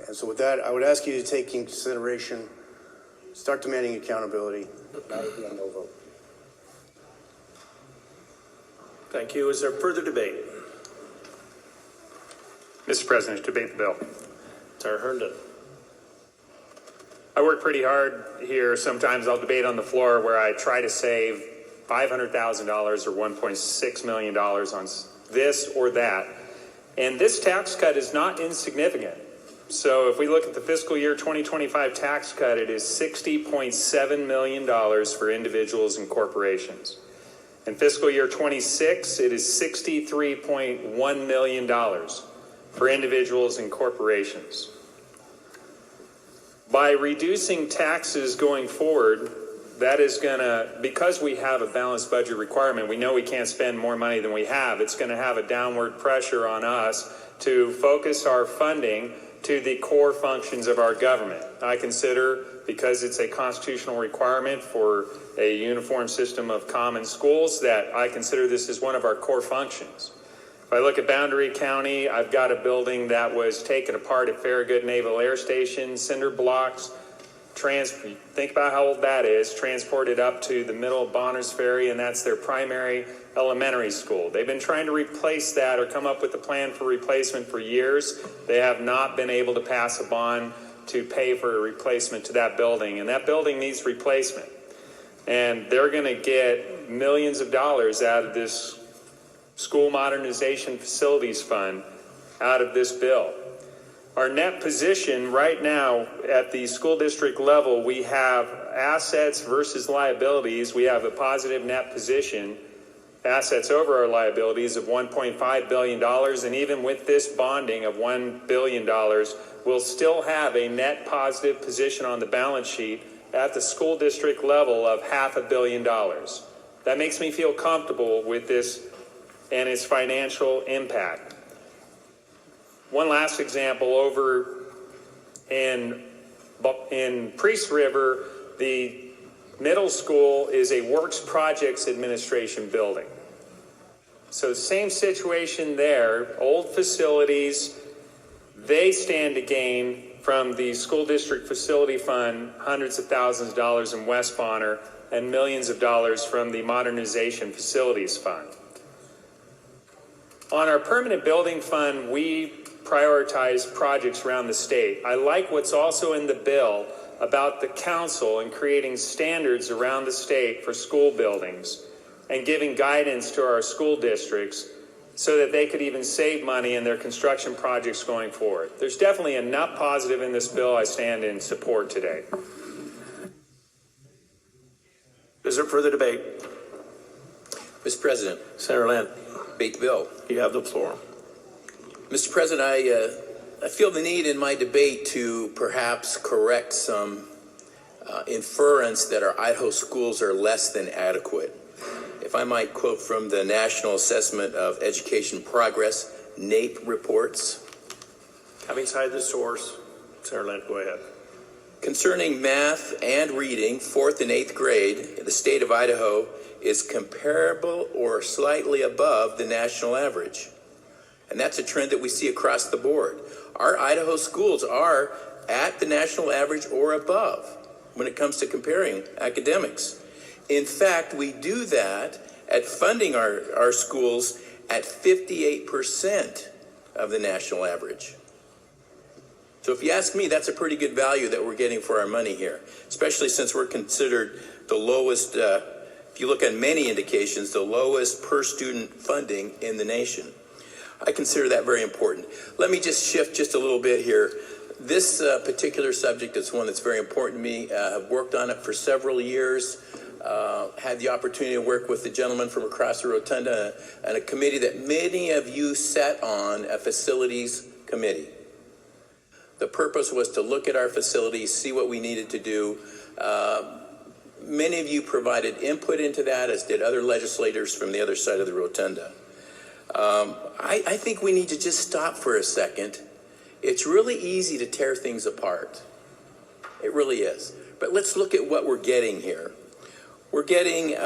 Speaker 10: And so with that, I would ask you to take in consideration, start demanding accountability. That would be a no vote.
Speaker 2: Thank you. Is there further debate?
Speaker 11: Mr. President, debate the bill.
Speaker 2: Senator Herndon.
Speaker 11: I work pretty hard here. Sometimes I'll debate on the floor where I try to save $500,000 or $1.6 million on this or that. And this tax cut is not insignificant. So if we look at the fiscal year 2025 tax cut, it is $60.7 million for individuals and corporations. In fiscal year 26, it is $63.1 million for individuals and corporations. By reducing taxes going forward, that is going to, because we have a balanced budget requirement, we know we can't spend more money than we have. It's going to have a downward pressure on us to focus our funding to the core functions of our government. I consider, because it's a constitutional requirement for a uniform system of common schools, that I consider this as one of our core functions. If I look at Boundary County, I've got a building that was taken apart at Farragut Naval Air Station, cinder blocks, think about how old that is, transported up to the middle of Bonners Ferry, and that's their primary elementary school. They've been trying to replace that or come up with a plan for replacement for years. They have not been able to pass a bond to pay for a replacement to that building, and that building needs replacement. And they're going to get millions of dollars out of this school modernization facilities fund out of this bill. Our net position right now at the school district level, we have assets versus liabilities. We have a positive net position, assets over our liabilities of $1.5 billion. And even with this bonding of $1 billion, we'll still have a net positive position on the balance sheet at the school district level of $500 million. That makes me feel comfortable with this and its financial impact. One last example, over in Priest River, the middle school is a Works Projects Administration building. So same situation there, old facilities, they stand to gain from the school district facility fund, hundreds of thousands of dollars in West Bonner and millions of dollars from the modernization facilities fund. On our permanent building fund, we prioritize projects around the state. I like what's also in the bill about the council and creating standards around the state for school buildings and giving guidance to our school districts so that they could even save money in their construction projects going forward. There's definitely enough positive in this bill I stand in support today.
Speaker 2: Is there further debate?
Speaker 12: Mr. President,
Speaker 2: Senator Land,
Speaker 12: debate the bill.
Speaker 2: you have the floor.
Speaker 12: Mr. President, I feel the need in my debate to perhaps correct some inference that our Idaho schools are less than adequate. If I might quote from the National Assessment of Education Progress, NAEP reports.
Speaker 2: Having cited the source, Senator Land, go ahead.
Speaker 12: Concerning math and reading, 4th and 8th grade in the state of Idaho is comparable or slightly above the national average. And that's a trend that we see across the board. Our Idaho schools are at the national average or above when it comes to comparing academics. In fact, we do that at funding our schools at 58% of the national average. So if you ask me, that's a pretty good value that we're getting for our money here, especially since we're considered the lowest, if you look at many indications, the lowest per student funding in the nation. I consider that very important. Let me just shift just a little bit here. This particular subject is one that's very important to me. I've worked on it for several years. Had the opportunity to work with the gentleman from across the rotunda and a committee that many of you sat on, a facilities committee. The purpose was to look at our facilities, see what we needed to do. Many of you provided input into that, as did other legislators from the other side of the rotunda. I think we need to just stop for a second. It's really easy to tear things apart. It really is. But let's look at what we're getting here. We're getting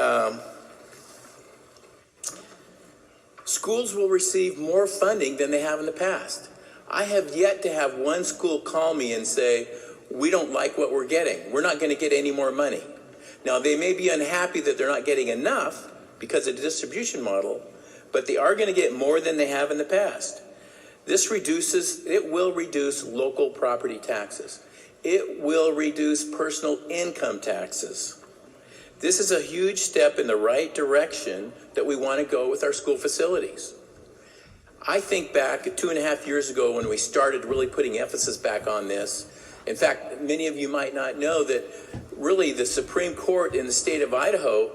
Speaker 12: schools will receive more funding than they have in the past. I have yet to have one school call me and say, we don't like what we're getting. We're not going to get any more money. Now, they may be unhappy that they're not getting enough because of the distribution model, but they are going to get more than they have in the past. It will reduce local property taxes. It will reduce personal income taxes. This is a huge step in the right direction that we want to go with our school facilities. I think back 2.5 years ago when we started really putting emphasis back on this. In fact, many of you might not know that really the Supreme Court in the state of Idaho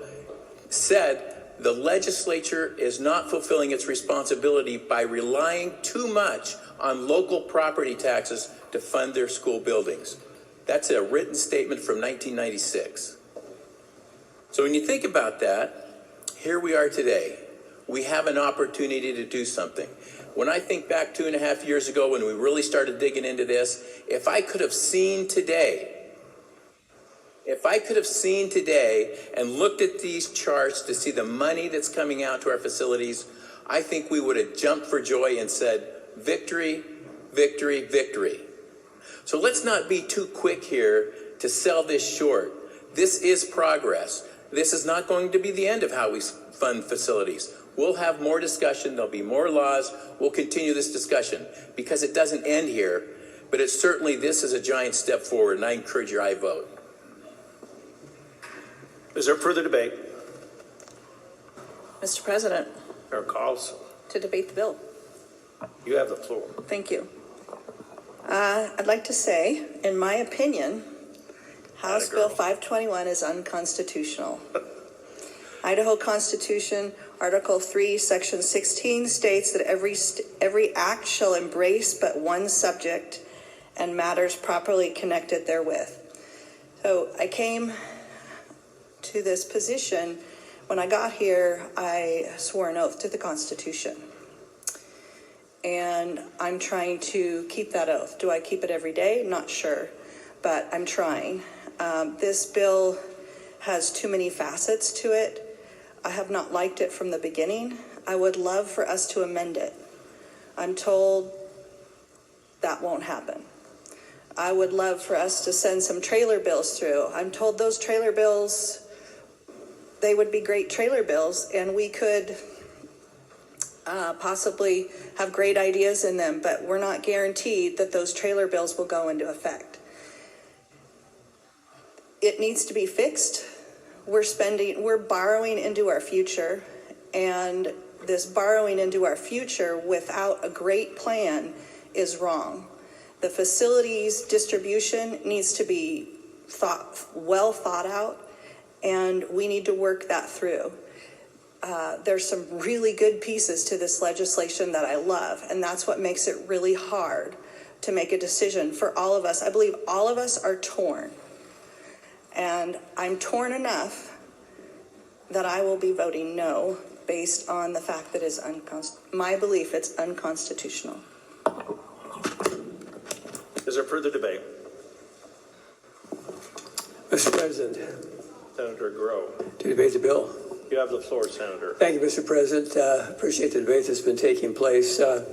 Speaker 12: said the legislature is not fulfilling its responsibility by relying too much on local property taxes to fund their school buildings. That's a written statement from 1996. So when you think about that, here we are today. We have an opportunity to do something. When I think back 2.5 years ago when we really started digging into this, if I could have seen today and looked at these charts to see the money that's coming out to our facilities, I think we would have jumped for joy and said, victory, victory, victory. So let's not be too quick here to sell this short. This is progress. This is not going to be the end of how we fund facilities. We'll have more discussion. There'll be more laws. We'll continue this discussion because it doesn't end here. But it's certainly, this is a giant step forward, and I encourage your aye vote.
Speaker 2: Is there further debate?
Speaker 13: Mr. President,
Speaker 2: Mayor Carlson,
Speaker 13: to debate the bill.
Speaker 2: you have the floor.
Speaker 13: Thank you. I'd like to say, in my opinion, House Bill 521 is unconstitutional. Idaho Constitution, Article 3, Section 16 states that every act shall embrace but one subject and matters properly connected therewith. So I came to this position. When I got here, I swore an oath to the Constitution. And I'm trying to keep that oath. Do I keep it every day? Not sure, but I'm trying. This bill has too many facets to it. I have not liked it from the beginning. I would love for us to amend it. I'm told that won't happen. I would love for us to send some trailer bills through. I'm told those trailer bills, they would be great trailer bills, and we could possibly have great ideas in them, but we're not guaranteed that those trailer bills will go into effect. It needs to be fixed. We're borrowing into our future, and this borrowing into our future without a great plan is wrong. The facilities distribution needs to be well thought out, and we need to work that through. There's some really good pieces to this legislation that I love, and that's what makes it really hard to make a decision for all of us. I believe all of us are torn, and I'm torn enough that I will be voting no based on the fact that it's my belief it's unconstitutional.
Speaker 2: Is there further debate?
Speaker 14: Mr. President,
Speaker 2: Senator Groh,
Speaker 14: to debate the bill.
Speaker 2: you have the floor, Senator.
Speaker 14: Thank you, Mr. President. Appreciate the debate that's been taking place. A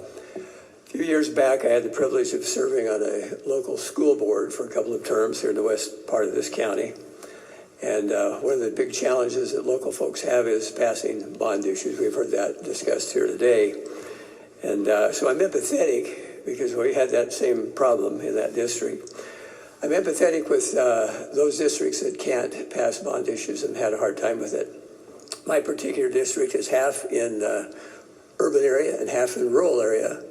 Speaker 14: few years back, I had the privilege of serving on a local school board for a couple of terms here in the west part of this county. And one of the big challenges that local folks have is passing bond issues. We've heard that discussed here today. And so I'm empathetic because we had that same problem in that district. I'm empathetic with those districts that can't pass bond issues and had a hard time with it. My particular district is half in urban area and half in rural area,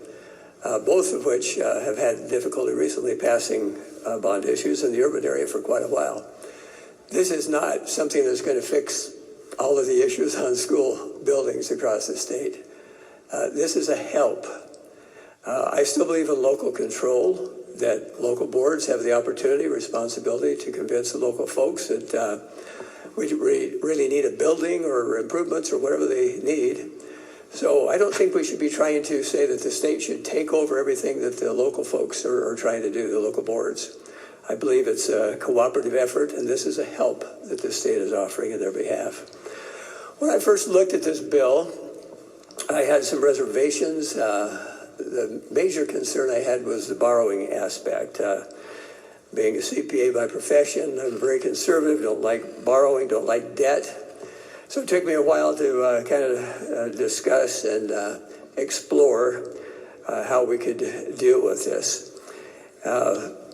Speaker 14: both of which have had difficulty recently passing bond issues in the urban area for quite a while. This is not something that's going to fix all of the issues on school buildings across the state. This is a help. I still believe in local control, that local boards have the opportunity, responsibility to convince the local folks that we really need a building or improvements or whatever they need. So I don't think we should be trying to say that the state should take over everything that the local folks are trying to do, the local boards. I believe it's a cooperative effort, and this is a help that the state is offering in their behalf. When I first looked at this bill, I had some reservations. The major concern I had was the borrowing aspect. Being a CPA by profession, I'm very conservative, don't like borrowing, don't like debt. So it took me a while to kind of discuss and explore how we could deal with this.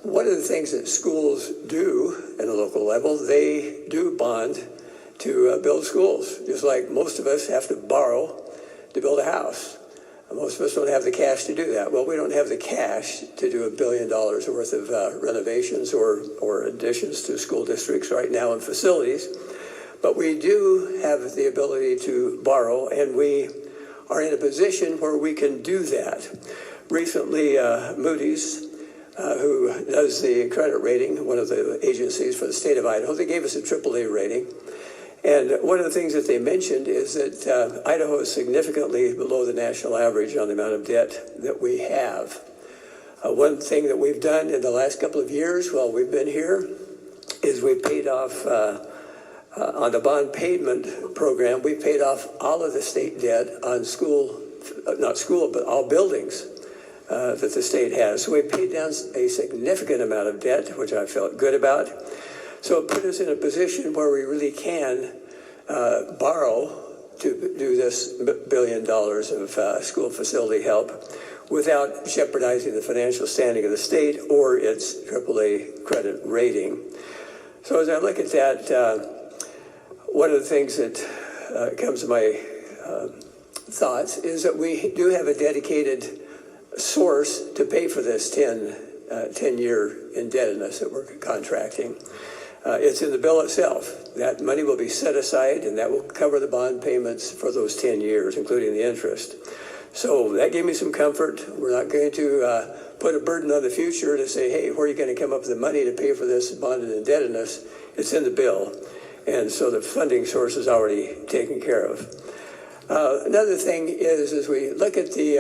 Speaker 14: One of the things that schools do at a local level, they do bond to build schools, just like most of us have to borrow to build a house. Most of us don't have the cash to do that. Well, we don't have the cash to do $1 billion worth of renovations or additions to school districts right now and facilities, but we do have the ability to borrow, and we are in a position where we can do that. Recently, Moody's, who does the credit rating, one of the agencies for the state of Idaho, they gave us a AAA rating. And one of the things that they mentioned is that Idaho is significantly below the national average on the amount of debt that we have. One thing that we've done in the last couple of years while we've been here is we paid off, on the bond payment program, we paid off all of the state debt on but all buildings. that the state has. So we paid down a significant amount of debt, which I felt good about. So it put us in a position where we really can borrow to do this $1 billion of school facility help without jeopardizing the financial standing of the state or its AAA credit rating. So as I look at that, one of the things that comes to my thoughts is that we do have a dedicated source to pay for this 10-year indebtedness that we're contracting. It's in the bill itself. That money will be set aside, and that will cover the bond payments for those 10 years, including the interest. So that gave me some comfort. We're not going to put a burden on the future to say, hey, where are you going to come up with the money to pay for this bonded indebtedness? It's in the bill. And so the funding source is already taken care of. Another thing is, as we look at the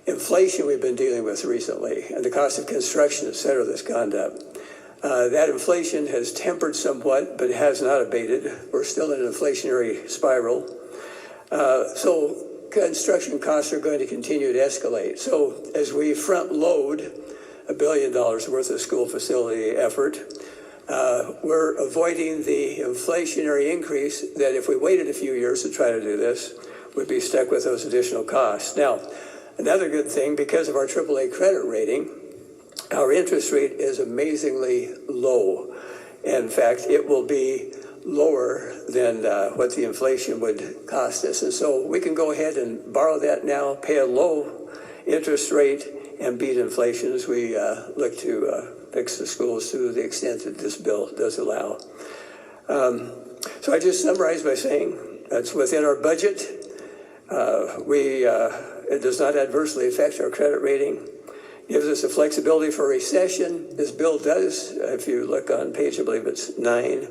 Speaker 14: inflation we've been dealing with recently and the cost of construction, et cetera, that's gone up, that inflation has tempered somewhat, but it has not abated. We're still in an inflationary spiral. So construction costs are going to continue to escalate. So as we front load $1 billion worth of school facility effort, we're avoiding the inflationary increase that if we waited a few years to try to do this, we'd be stuck with those additional costs. Now, another good thing, because of our AAA credit rating, our interest rate is amazingly low. In fact, it will be lower than what the inflation would cost us. And so we can go ahead and borrow that now, pay a low interest rate, and beat inflation as we look to fix the schools to the extent that this bill does allow. So I just summarized by saying that's within our budget. It does not adversely affect our credit rating. Gives us a flexibility for recession. This bill does, if you look on page, I believe it's 9,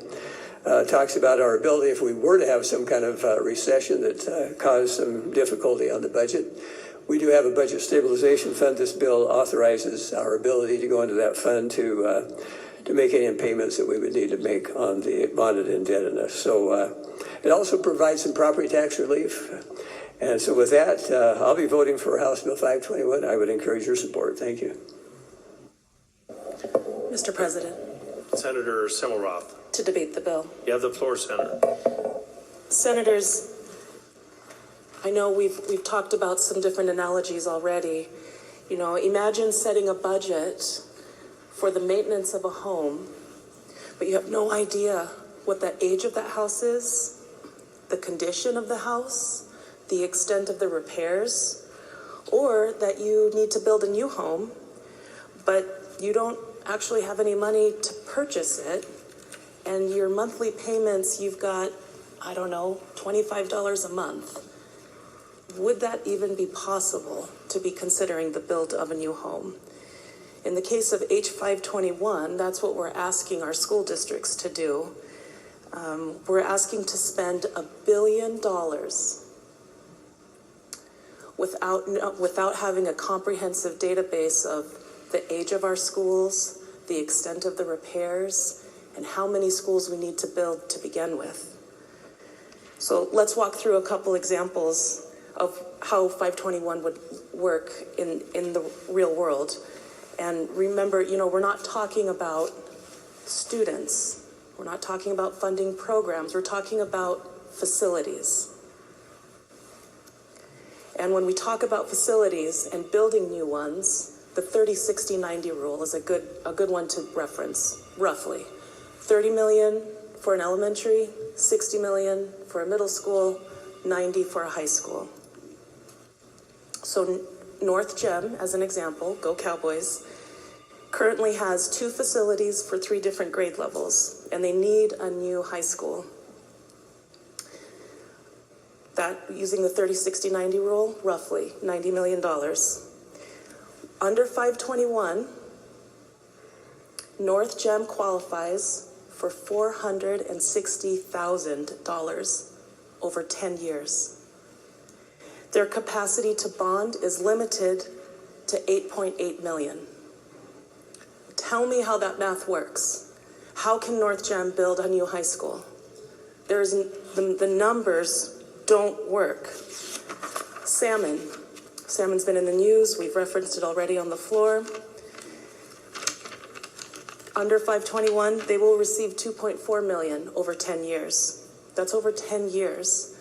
Speaker 14: talks about our ability if we were to have some kind of recession that caused some difficulty on the budget. We do have a budget stabilization fund. This bill authorizes our ability to go into that fund to make any payments that we would need to make on the bonded indebtedness. So it also provides some property tax relief. And so with that, I'll be voting for House Bill 521. I would encourage your support. Thank you.
Speaker 15: Mr. President,
Speaker 2: Senator Simmelroth.
Speaker 15: to debate the bill.
Speaker 2: You have the floor, Senator.
Speaker 15: Senators, I know we've talked about some different analogies already. You know, imagine setting a budget for the maintenance of a home, but you have no idea what the age of that house is, the condition of the house, the extent of the repairs, or that you need to build a new home, but you don't actually have any money to purchase it, and your monthly payments, you've got, I don't know, $25 a month. Would that even be possible to be considering the build of a new home? In the case of H521, that's what we're asking our school districts to do. We're asking to spend $1 billion without having a comprehensive database of the age of our schools, the extent of the repairs, and how many schools we need to build to begin with. So let's walk through a couple examples of how 521 would work in the real world. And remember, you know, we're not talking about students. We're not talking about funding programs. We're talking about facilities. And when we talk about facilities and building new ones, the 30-60-90 rule is a good one to reference, roughly. 30 million for an elementary, 60 million for a middle school, 90 for a high school. So North Gem, as an example, go Cowboys, currently has 2 facilities for 3 different grade levels, and they need a new high school. That, using the 30-60-90 rule, roughly $90 million. Under 521, North Gem qualifies for $460,000 over 10 years. Their capacity to bond is limited to $8.8 million. Tell me how that math works. How can North Gem build a new high school? The numbers don't work. Salmon, Salmon's been in the news. We've referenced it already on the floor. Under 521, they will receive $2.4 million over 10 years. That's over 10 years.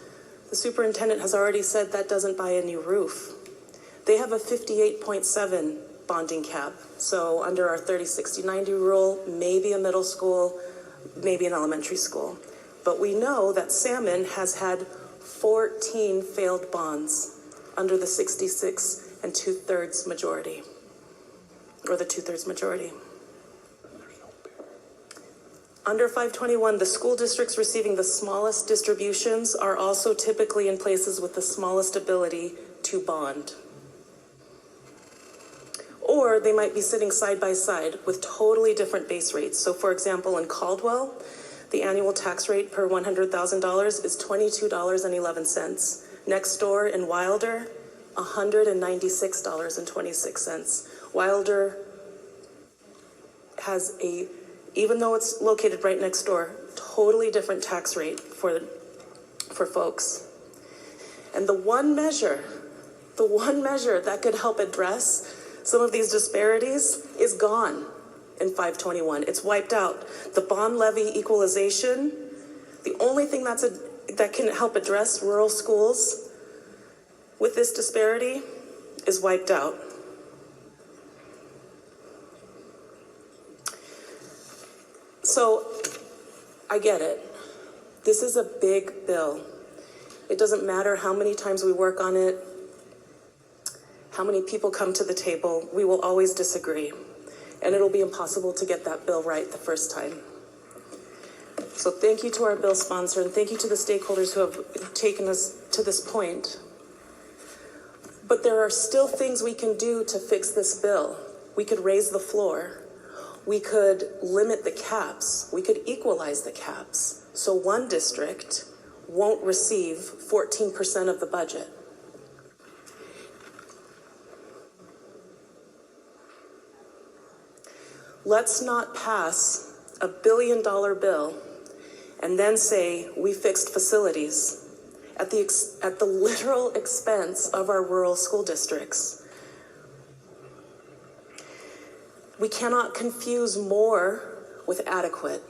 Speaker 15: The superintendent has already said that doesn't buy a new roof. They have a 58.7 bonding cap. So under our 30-60-90 rule, maybe a middle school, maybe an elementary school. But we know that Salmon has had 14 failed bonds under the 66 and 2/3 majority, or the 2/3 majority. Under 521, the school districts receiving the smallest distributions are also typically in places with the smallest ability to bond. Or they might be sitting side by side with totally different base rates. So for example, in Caldwell, the annual tax rate per $100,000 is $22.11. Next door in Wilder, $196.26. Wilder has even though it's located right next door, totally different tax rate for folks. And the one measure that could help address some of these disparities is gone in 521. It's wiped out. The bond levy equalization, the only thing that can help address rural schools with this disparity is wiped out. So I get it. This is a big bill. It doesn't matter how many times we work on it, how many people come to the table, we will always disagree. And it'll be impossible to get that bill right the first time. So thank you to our bill sponsor and thank you to the stakeholders who have taken us to this point. But there are still things we can do to fix this bill. We could raise the floor. We could limit the caps. We could equalize the caps. So one district won't receive 14% of the budget. Let's not pass a $1 billion bill and then say we fixed facilities at the literal expense of our rural school districts. We cannot confuse more with adequate.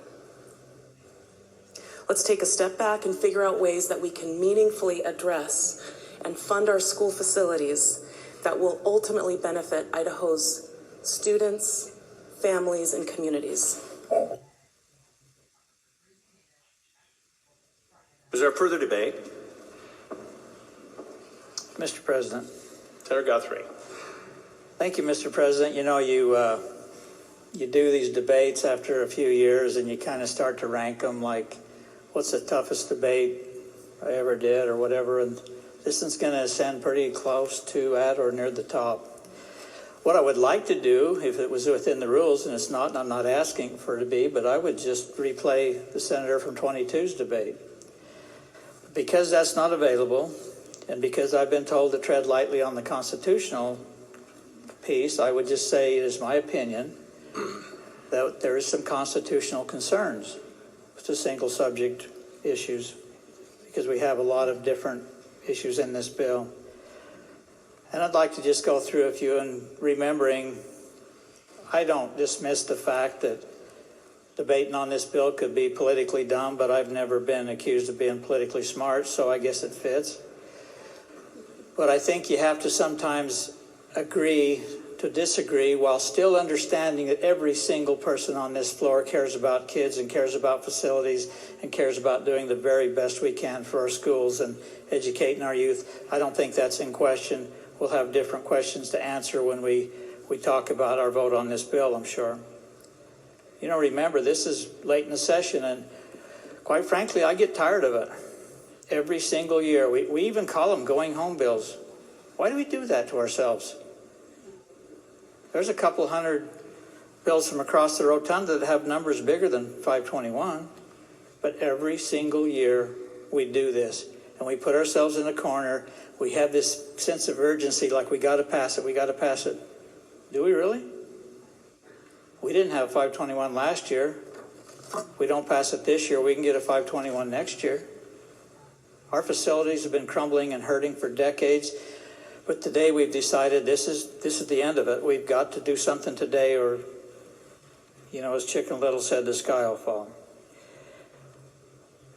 Speaker 15: Let's take a step back and figure out ways that we can meaningfully address and fund our school facilities that will ultimately benefit Idaho's students, families, and communities.
Speaker 2: Is there further debate?
Speaker 16: Mr. President.
Speaker 2: Senator Guthrie.
Speaker 16: Thank you, Mr. President. You know, you do these debates after a few years and you kind of start to rank them like, what's the toughest debate I ever did or whatever, and this one's going to ascend pretty close to at or near the top. What I would like to do, if it was within the rules, and it's not, and I'm not asking for it to be, but I would just replay the Senator from 22's debate. Because that's not available, and because I've been told to tread lightly on the constitutional piece, I would just say it is my opinion that there is some constitutional concerns with the single subject issues, because we have a lot of different issues in this bill. And I'd like to just go through a few, and remembering, I don't dismiss the fact that debating on this bill could be politically dumb, but I've never been accused of being politically smart, so I guess it fits. But I think you have to sometimes agree to disagree while still understanding that every single person on this floor cares about kids and cares about facilities and cares about doing the very best we can for our schools and educating our youth. I don't think that's in question. We'll have different questions to answer when we talk about our vote on this bill, I'm sure. You know, remember, this is late in the session, and quite frankly, I get tired of it. Every single year, we even call them going home bills. Why do we do that to ourselves? There's a couple hundred bills from across the rotunda that have numbers bigger than 521, but every single year we do this, and we put ourselves in a corner. We have this sense of urgency, like we got to pass it, we got to pass it. Do we really? We didn't have 521 last year. We don't pass it this year, we can get a 521 next year. Our facilities have been crumbling and hurting for decades. But today we've decided this is the end of it. We've got to do something today, or, as Chicken Little said, the sky will fall.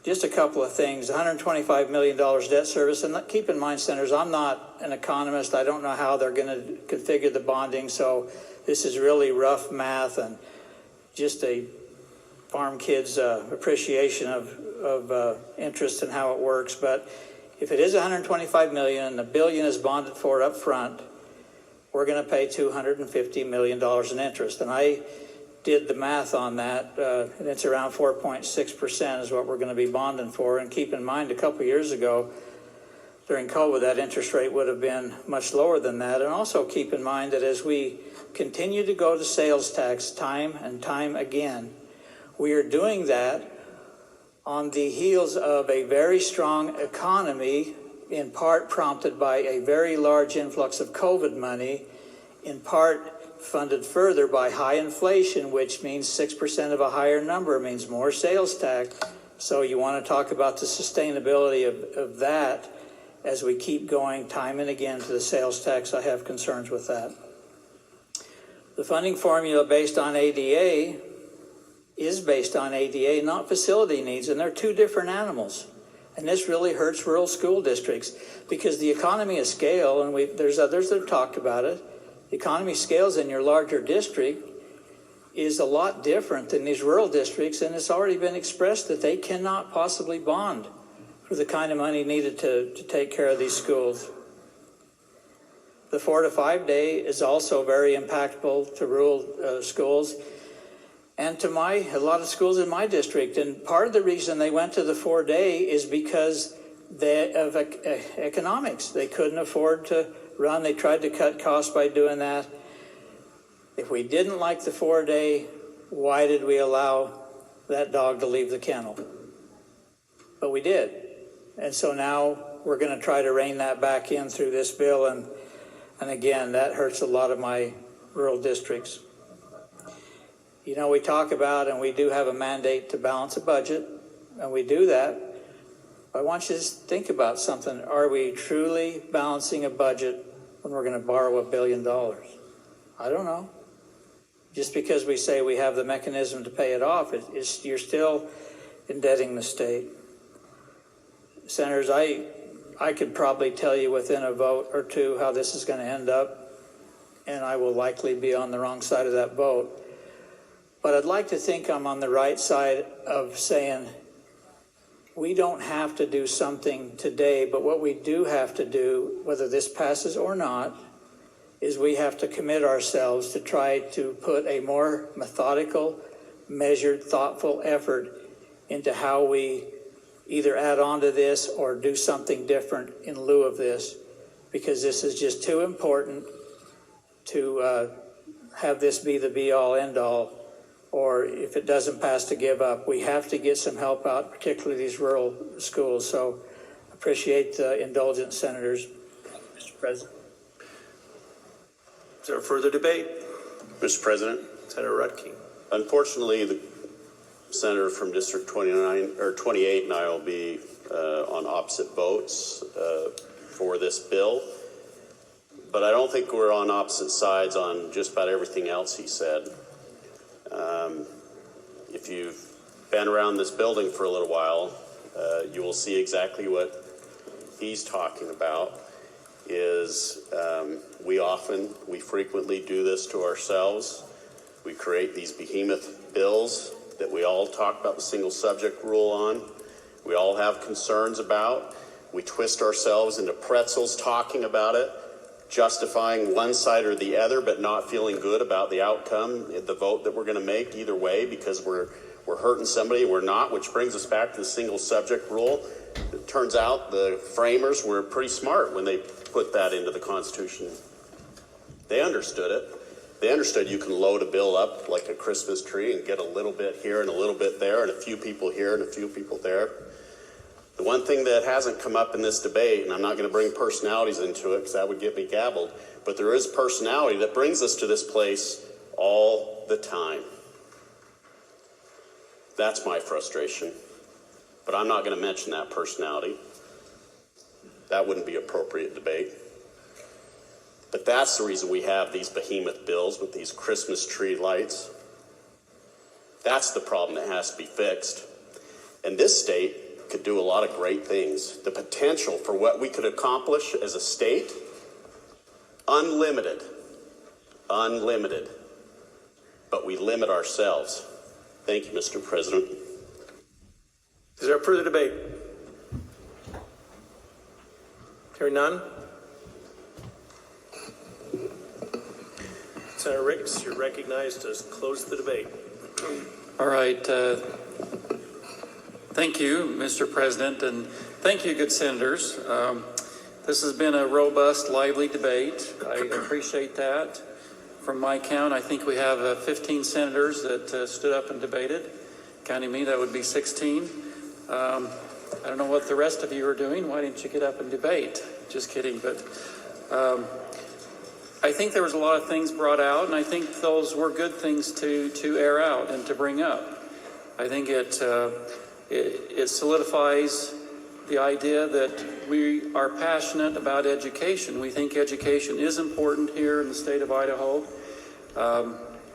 Speaker 16: Just a couple of things. $125 million debt service. And keep in mind, Senators, I'm not an economist. I don't know how they're going to configure the bonding. So this is really rough math and just a farm kid's appreciation of interest and how it works. But if it is $125 million and $1 billion is bonded for up front, we're going to pay $250 million in interest. And I did the math on that, and it's around 4.6% is what we're going to be bonding for. And keep in mind, a couple of years ago, during COVID, that interest rate would have been much lower than that. And also keep in mind that as we continue to go to sales tax time and time again, we are doing that on the heels of a very strong economy, in part prompted by a very large influx of COVID money, in part funded further by high inflation, which means 6% of a higher number means more sales tax. So you want to talk about the sustainability of that as we keep going time and again to the sales tax. I have concerns with that. The funding formula based on ADA is based on ADA, not facility needs, and they're two different animals. And this really hurts rural school districts because the economy of scale, and there's others that have talked about it, the economy scales in your larger district is a lot different than these rural districts, and it's already been expressed that they cannot possibly bond for the kind of money needed to take care of these schools. The 4 to 5 day is also very impactful to rural schools and to a lot of schools in my district. And part of the reason they went to the 4 day is because of economics. They couldn't afford to run. They tried to cut costs by doing that. If we didn't like the 4 day, why did we allow that dog to leave the kennel? But we did. And so now we're going to try to rein that back in through this bill. And again, that hurts a lot of my rural districts. We talk about, and we do have a mandate to balance a budget, and we do that. I want you to think about something. Are we truly balancing a budget when we're going to borrow $1 billion? I don't know. Just because we say we have the mechanism to pay it off, you're still indebting the state. Senators, I could probably tell you within a vote or two how this is going to end up, and I will likely be on the wrong side of that vote. But I'd like to think I'm on the right side of saying we don't have to do something today, but what we do have to do, whether this passes or not, is we have to commit ourselves to try to put a more methodical, measured, thoughtful effort into how we either add on to this or do something different in lieu of this, because this is just too important to have this be the be-all, end-all, or if it doesn't pass, to give up. We have to get some help out, particularly these rural schools. So appreciate the indulgence, Senators.
Speaker 17: Mr. President.
Speaker 2: Is there further debate?
Speaker 17: Mr. President.
Speaker 2: Senator Rudke.
Speaker 17: Unfortunately, the senator from District 29 or 28 and I will be on opposite votes for this bill. But I don't think we're on opposite sides on just about everything else he said. If you've been around this building for a little while, you will see exactly what he's talking about. Is we frequently do this to ourselves. We create these behemoth bills that we all talk about the single subject rule on. We all have concerns about. We twist ourselves into pretzels talking about it, justifying one side or the other, but not feeling good about the outcome, the vote that we're going to make either way, because we're hurting somebody, we're not, which brings us back to the single subject rule. It turns out the framers were pretty smart when they put that into the Constitution. They understood it. They understood you can load a bill up like a Christmas tree and get a little bit here and a little bit there and a few people here and a few people there. The one thing that hasn't come up in this debate, and I'm not going to bring personalities into it because that would get me gabbled, but there is personality that brings us to this place all the time. That's my frustration. But I'm not going to mention that personality. That wouldn't be appropriate debate. But that's the reason we have these behemoth bills with these Christmas tree lights. That's the problem that has to be fixed. And this state could do a lot of great things. The potential for what we could accomplish as a state, unlimited. Unlimited. But we limit ourselves. Thank you, Mr. President.
Speaker 2: Is there further debate? Hearing none? Senator Ricks, you're recognized to close the debate.
Speaker 1: All right. Thank you, Mr. President, and thank you, good senators. This has been a robust, lively debate. I appreciate that. From my count, I think we have 15 senators that stood up and debated. Counting me, that would be 16. I don't know what the rest of you are doing. Why didn't you get up and debate? Just kidding. But I think there was a lot of things brought out, and I think those were good things to air out and to bring up. I think it solidifies the idea that we are passionate about education. We think education is important here in the state of Idaho.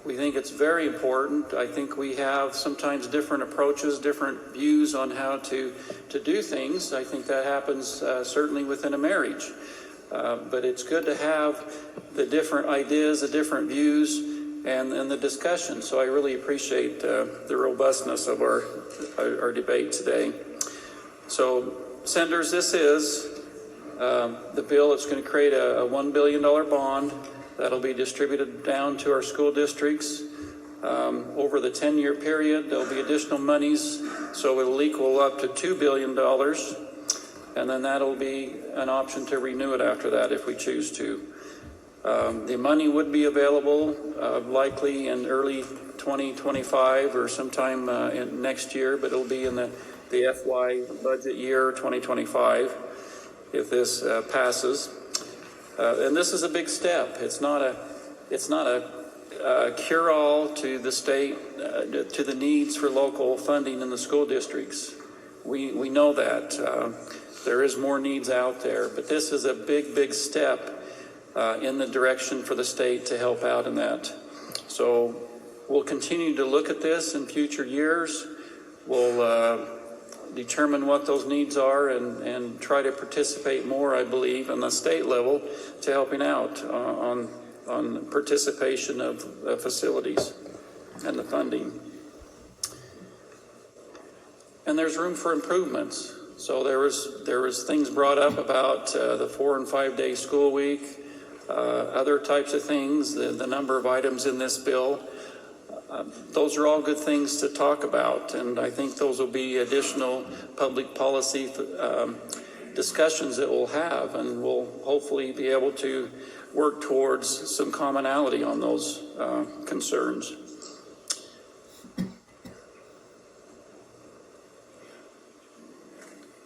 Speaker 1: We think it's very important. I think we have sometimes different approaches, different views on how to do things. I think that happens certainly within a marriage. But it's good to have the different ideas, the different views, and the discussion. So I really appreciate the robustness of our debate today. So, senators, this is the bill that's going to create a $1 billion bond that'll be distributed down to our school districts over the 10-year period. There'll be additional monies, so it'll equal up to $2 billion. And then that'll be an option to renew it after that if we choose to. The money would be available likely in early 2025 or sometime in next year, but it'll be in the FY budget year 2025 if this passes. And this is a big step. It's not a cure-all to the state, to the needs for local funding in the school districts. We know that. There is more needs out there, but this is a big step in the direction for the state to help out in that. So we'll continue to look at this in future years. We'll determine what those needs are and try to participate more, I believe, on the state level to helping out on participation of facilities and the funding. And there's room for improvements. So there was things brought up about the 4 and 5 day school week, other types of things, the number of items in this bill. Those are all good things to talk about, and I think those will be additional public policy discussions that we'll have, and we'll hopefully be able to work towards some commonality on those concerns.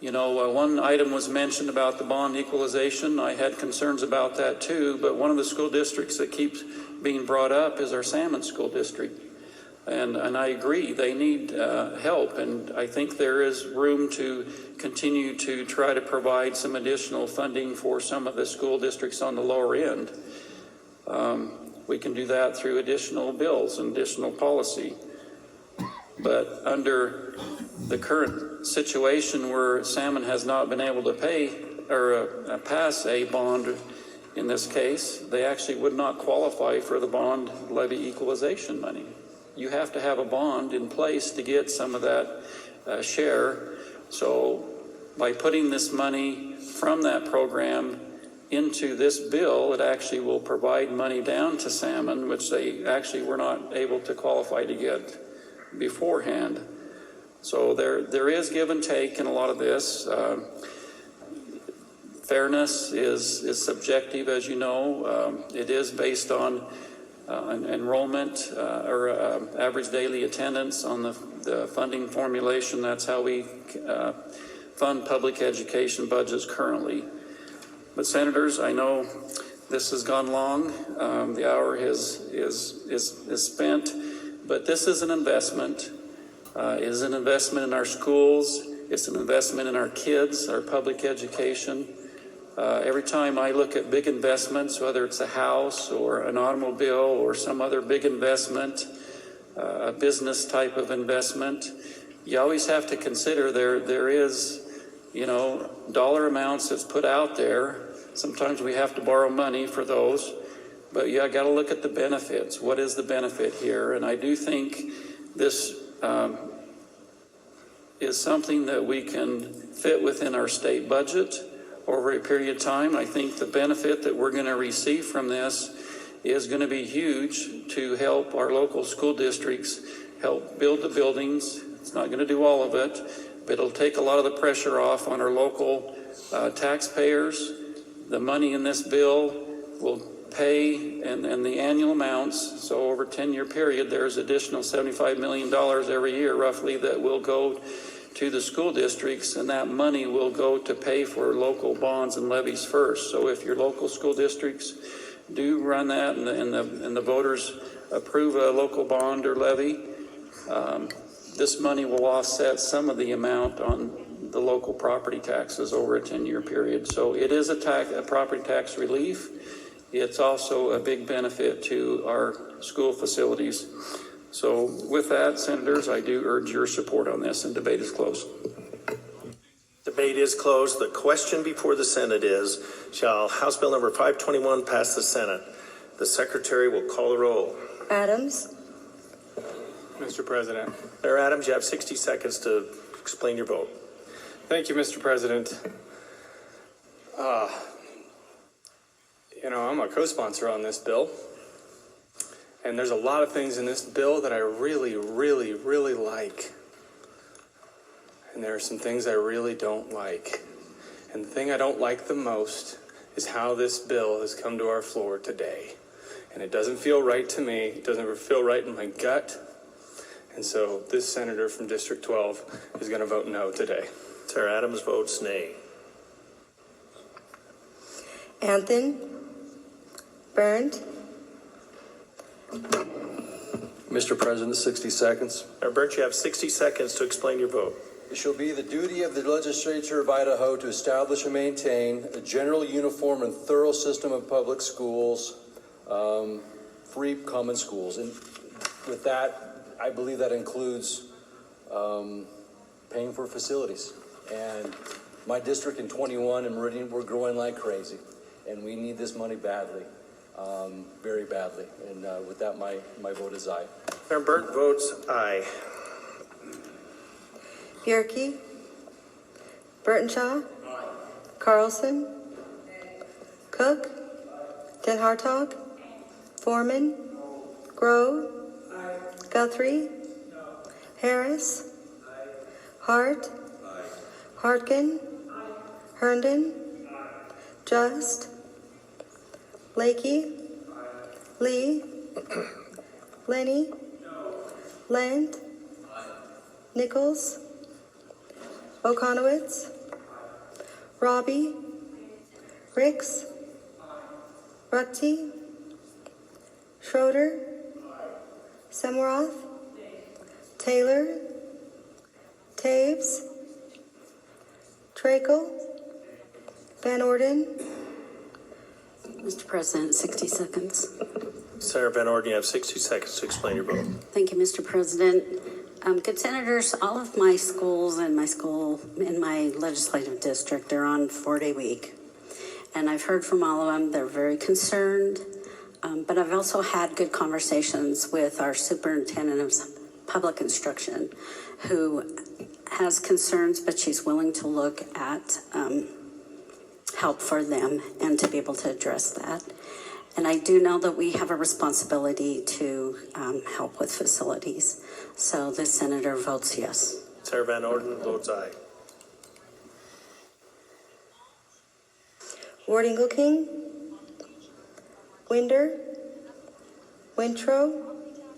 Speaker 1: You know, one item was mentioned about the bond equalization. I had concerns about that too, but one of the school districts that keeps being brought up is our Salmon School District. And I agree, they need help, and I think there is room to continue to try to provide some additional funding for some of the school districts on the lower end. We can do that through additional bills and additional policy. But under the current situation where Salmon has not been able to pay or pass a bond in this case, they actually would not qualify for the bond levy equalization money. You have to have a bond in place to get some of that share. So by putting this money from that program into this bill, it actually will provide money down to Salmon, which they actually were not able to qualify to get beforehand. So there is give and take in a lot of this. Fairness is subjective, as you know. It is based on enrollment or average daily attendance on the funding formulation. That's how we fund public education budgets currently. But senators, I know this has gone long. The hour is spent, but this is an investment. It is an investment in our schools. It's an investment in our kids, our public education. Every time I look at big investments, whether it's a house or an automobile or some other big investment, a business type of investment, you always have to consider there is, dollar amounts that's put out there. Sometimes we have to borrow money for those, but you got to look at the benefits. What is the benefit here? And I do think this is something that we can fit within our state budget over a period of time. I think the benefit that we're going to receive from this is going to be huge to help our local school districts help build the buildings. It's not going to do all of it, but it'll take a lot of the pressure off on our local taxpayers. The money in this bill will pay and the annual amounts. So over a 10-year period, there's additional $75 million every year roughly that will go to the school districts, and that money will go to pay for local bonds and levies first. So if your local school districts do run that and the voters approve a local bond or levy, this money will offset some of the amount on the local property taxes over a 10-year period. So it is a property tax relief. It's also a big benefit to our school facilities. So with that, Senators, I do urge your support on this, and debate is closed.
Speaker 2: Debate is closed. The question before the Senate is, shall House Bill number 521 pass the Senate? The Secretary will call the roll.
Speaker 8: Adams.
Speaker 18: Mr. President.
Speaker 2: Senator Adams, you have 60 seconds to explain your vote.
Speaker 18: Thank you, Mr. President. I'm a co-sponsor on this bill. And there's a lot of things in this bill that I really, really, really like. And there are some things I really don't like. And the thing I don't like the most is how this bill has come to our floor today. And it doesn't feel right to me. It doesn't feel right in my gut. And so this senator from District 12 is going to vote no today.
Speaker 2: Senator Adams votes nay.
Speaker 8: Anthony. Burned.
Speaker 19: Mr. President, 60 seconds.
Speaker 2: Senator Burnt, you have 60 seconds to explain your vote.
Speaker 19: It shall be the duty of the legislature of Idaho to establish and maintain a general, uniform, and thorough system of public schools, free common schools. And with that, I believe that includes paying for facilities. And my district in 21 and Meridian, we're growing like crazy. And we need this money badly, very badly. And with that, my vote is aye.
Speaker 2: Senator Burnt votes aye.
Speaker 8: Bjerke. Burtonshaw. Carlson. Cook. Den Hartog. Foreman. Grove. Guthrie. Harris. Hart. Hartkin. Herndon. Just. Lakey. Lee. Lenny. Land. Nichols. Okonowitz. Robbie. Ricks. Rutte. Schroeder. Semwaroth. Taylor. Taves. Trakel. Van Orden.
Speaker 20: Mr. President, 60 seconds.
Speaker 2: Senator Van Orden, you have 60 seconds to explain your vote.
Speaker 20: Thank you, Mr. President. Good Senators, all of my schools and my school in my legislative district are on 4-day week. And I've heard from all of them. They're very concerned. But I've also had good conversations with our superintendent of public instruction, who has concerns, but she's willing to look at help for them and to be able to address that. And I do know that we have a responsibility to help with facilities. So the senator votes yes.
Speaker 2: Senator Van Orden votes aye.
Speaker 8: Ward King. Winder. Wintro.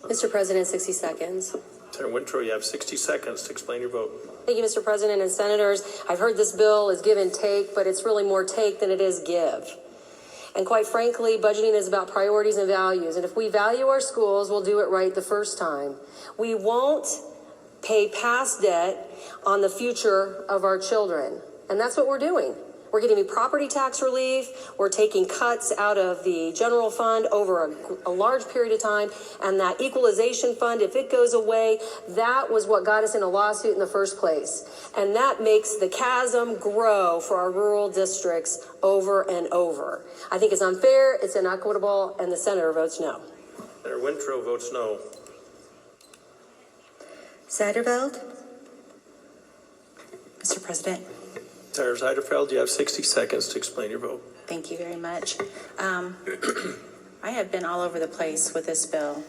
Speaker 21: Mr. President, 60 seconds.
Speaker 2: Senator Wintro, you have 60 seconds to explain your vote.
Speaker 21: Thank you, Mr. President and Senators. I've heard this bill is give and take, but it's really more take than it is give. And quite frankly, budgeting is about priorities and values. And if we value our schools, we'll do it right the first time. We won't pay past debt on the future of our children. And that's what we're doing. We're getting property tax relief. We're taking cuts out of the general fund over a large period of time. And that equalization fund, if it goes away, that was what got us in a lawsuit in the first place. And that makes the chasm grow for our rural districts over and over. I think it's unfair, it's inequitable, and the senator votes no.
Speaker 2: Senator Wintrow votes no.
Speaker 3: Satterfield? Mr. President.
Speaker 2: Senator Zeiderfeld, you have 60 seconds to explain your vote.
Speaker 3: Thank you very much. I have been all over the place with this bill.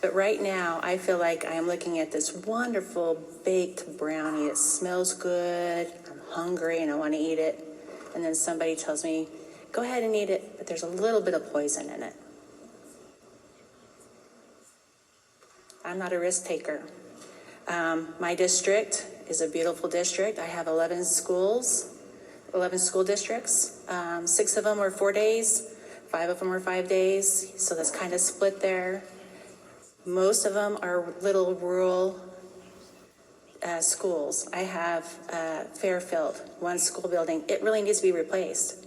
Speaker 3: But right now, I feel like I am looking at this wonderful baked brownie. It smells good. I'm hungry and I want to eat it. And then somebody tells me, go ahead and eat it, but there's a little bit of poison in it. I'm not a risk taker. My district is a beautiful district. I have 11 school districts. 6 of them are 4 days, 5 of them are 5 days. So that's kind of split there. Most of them are little rural schools. I have Fairfield, one school building. It really needs to be replaced.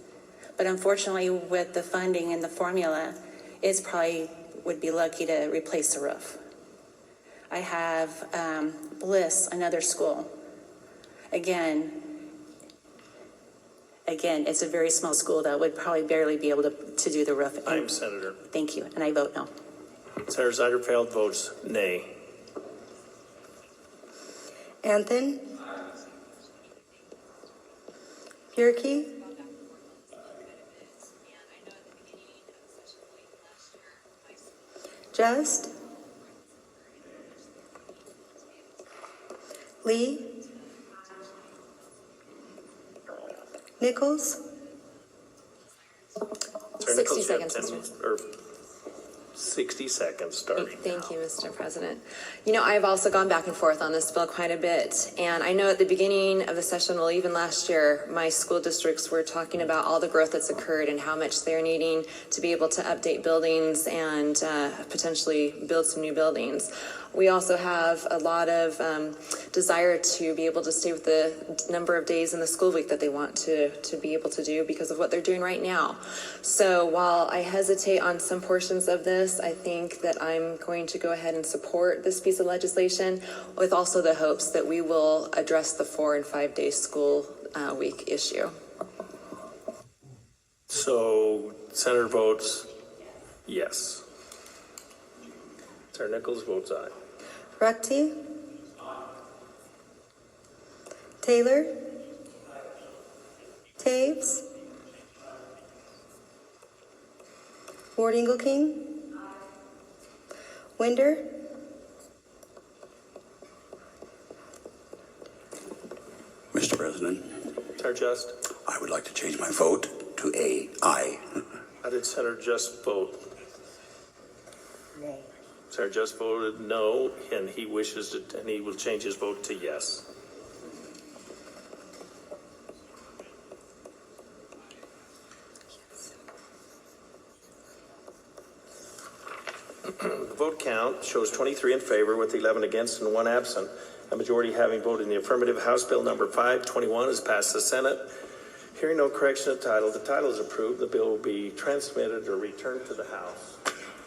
Speaker 3: But unfortunately, with the funding and the formula, it's probably would be lucky to replace the roof. I have Bliss, another school. Again, it's a very small school that would probably barely be able to do the roof.
Speaker 2: I'm Senator.
Speaker 3: Thank you, and I vote no.
Speaker 2: Senator Zeiderfeld votes nay.
Speaker 3: Anthony? Bierke? Just? Lee? Nichols?
Speaker 2: 60
Speaker 21: seconds,
Speaker 2: 60 seconds starting.
Speaker 22: Thank you, Mr. President. You know, I've also gone back and forth on this bill quite a bit. And I know at the beginning of the session, well, even last year, my school districts were talking about all the growth that's occurred and how much they're needing to be able to update buildings and potentially build some new buildings. We also have a lot of desire to be able to stay with the number of days in the school week that they want to be able to do because of what they're doing right now. So while I hesitate on some portions of this, I think that I'm going to go ahead and support this piece of legislation with also the hopes that we will address the 4 and 5 day school week issue.
Speaker 2: So Senator votes yes. Senator Nichols votes aye.
Speaker 3: Ruckte? Taylor? Taves? Ward Engelking? Winder?
Speaker 5: Mr. President,
Speaker 2: Senator Just?
Speaker 5: I would like to change my vote to aye.
Speaker 2: How did Senator Just vote?
Speaker 3: Nay.
Speaker 2: Senator Just voted no, and he wishes to, and he will change his vote to yes. The vote count shows 23 in favor with 11 against and 1 absent. A majority having voted in the affirmative, House Bill number 521 has passed the Senate. Hearing no correction of title, the title is approved. The bill will be transmitted or returned to the House.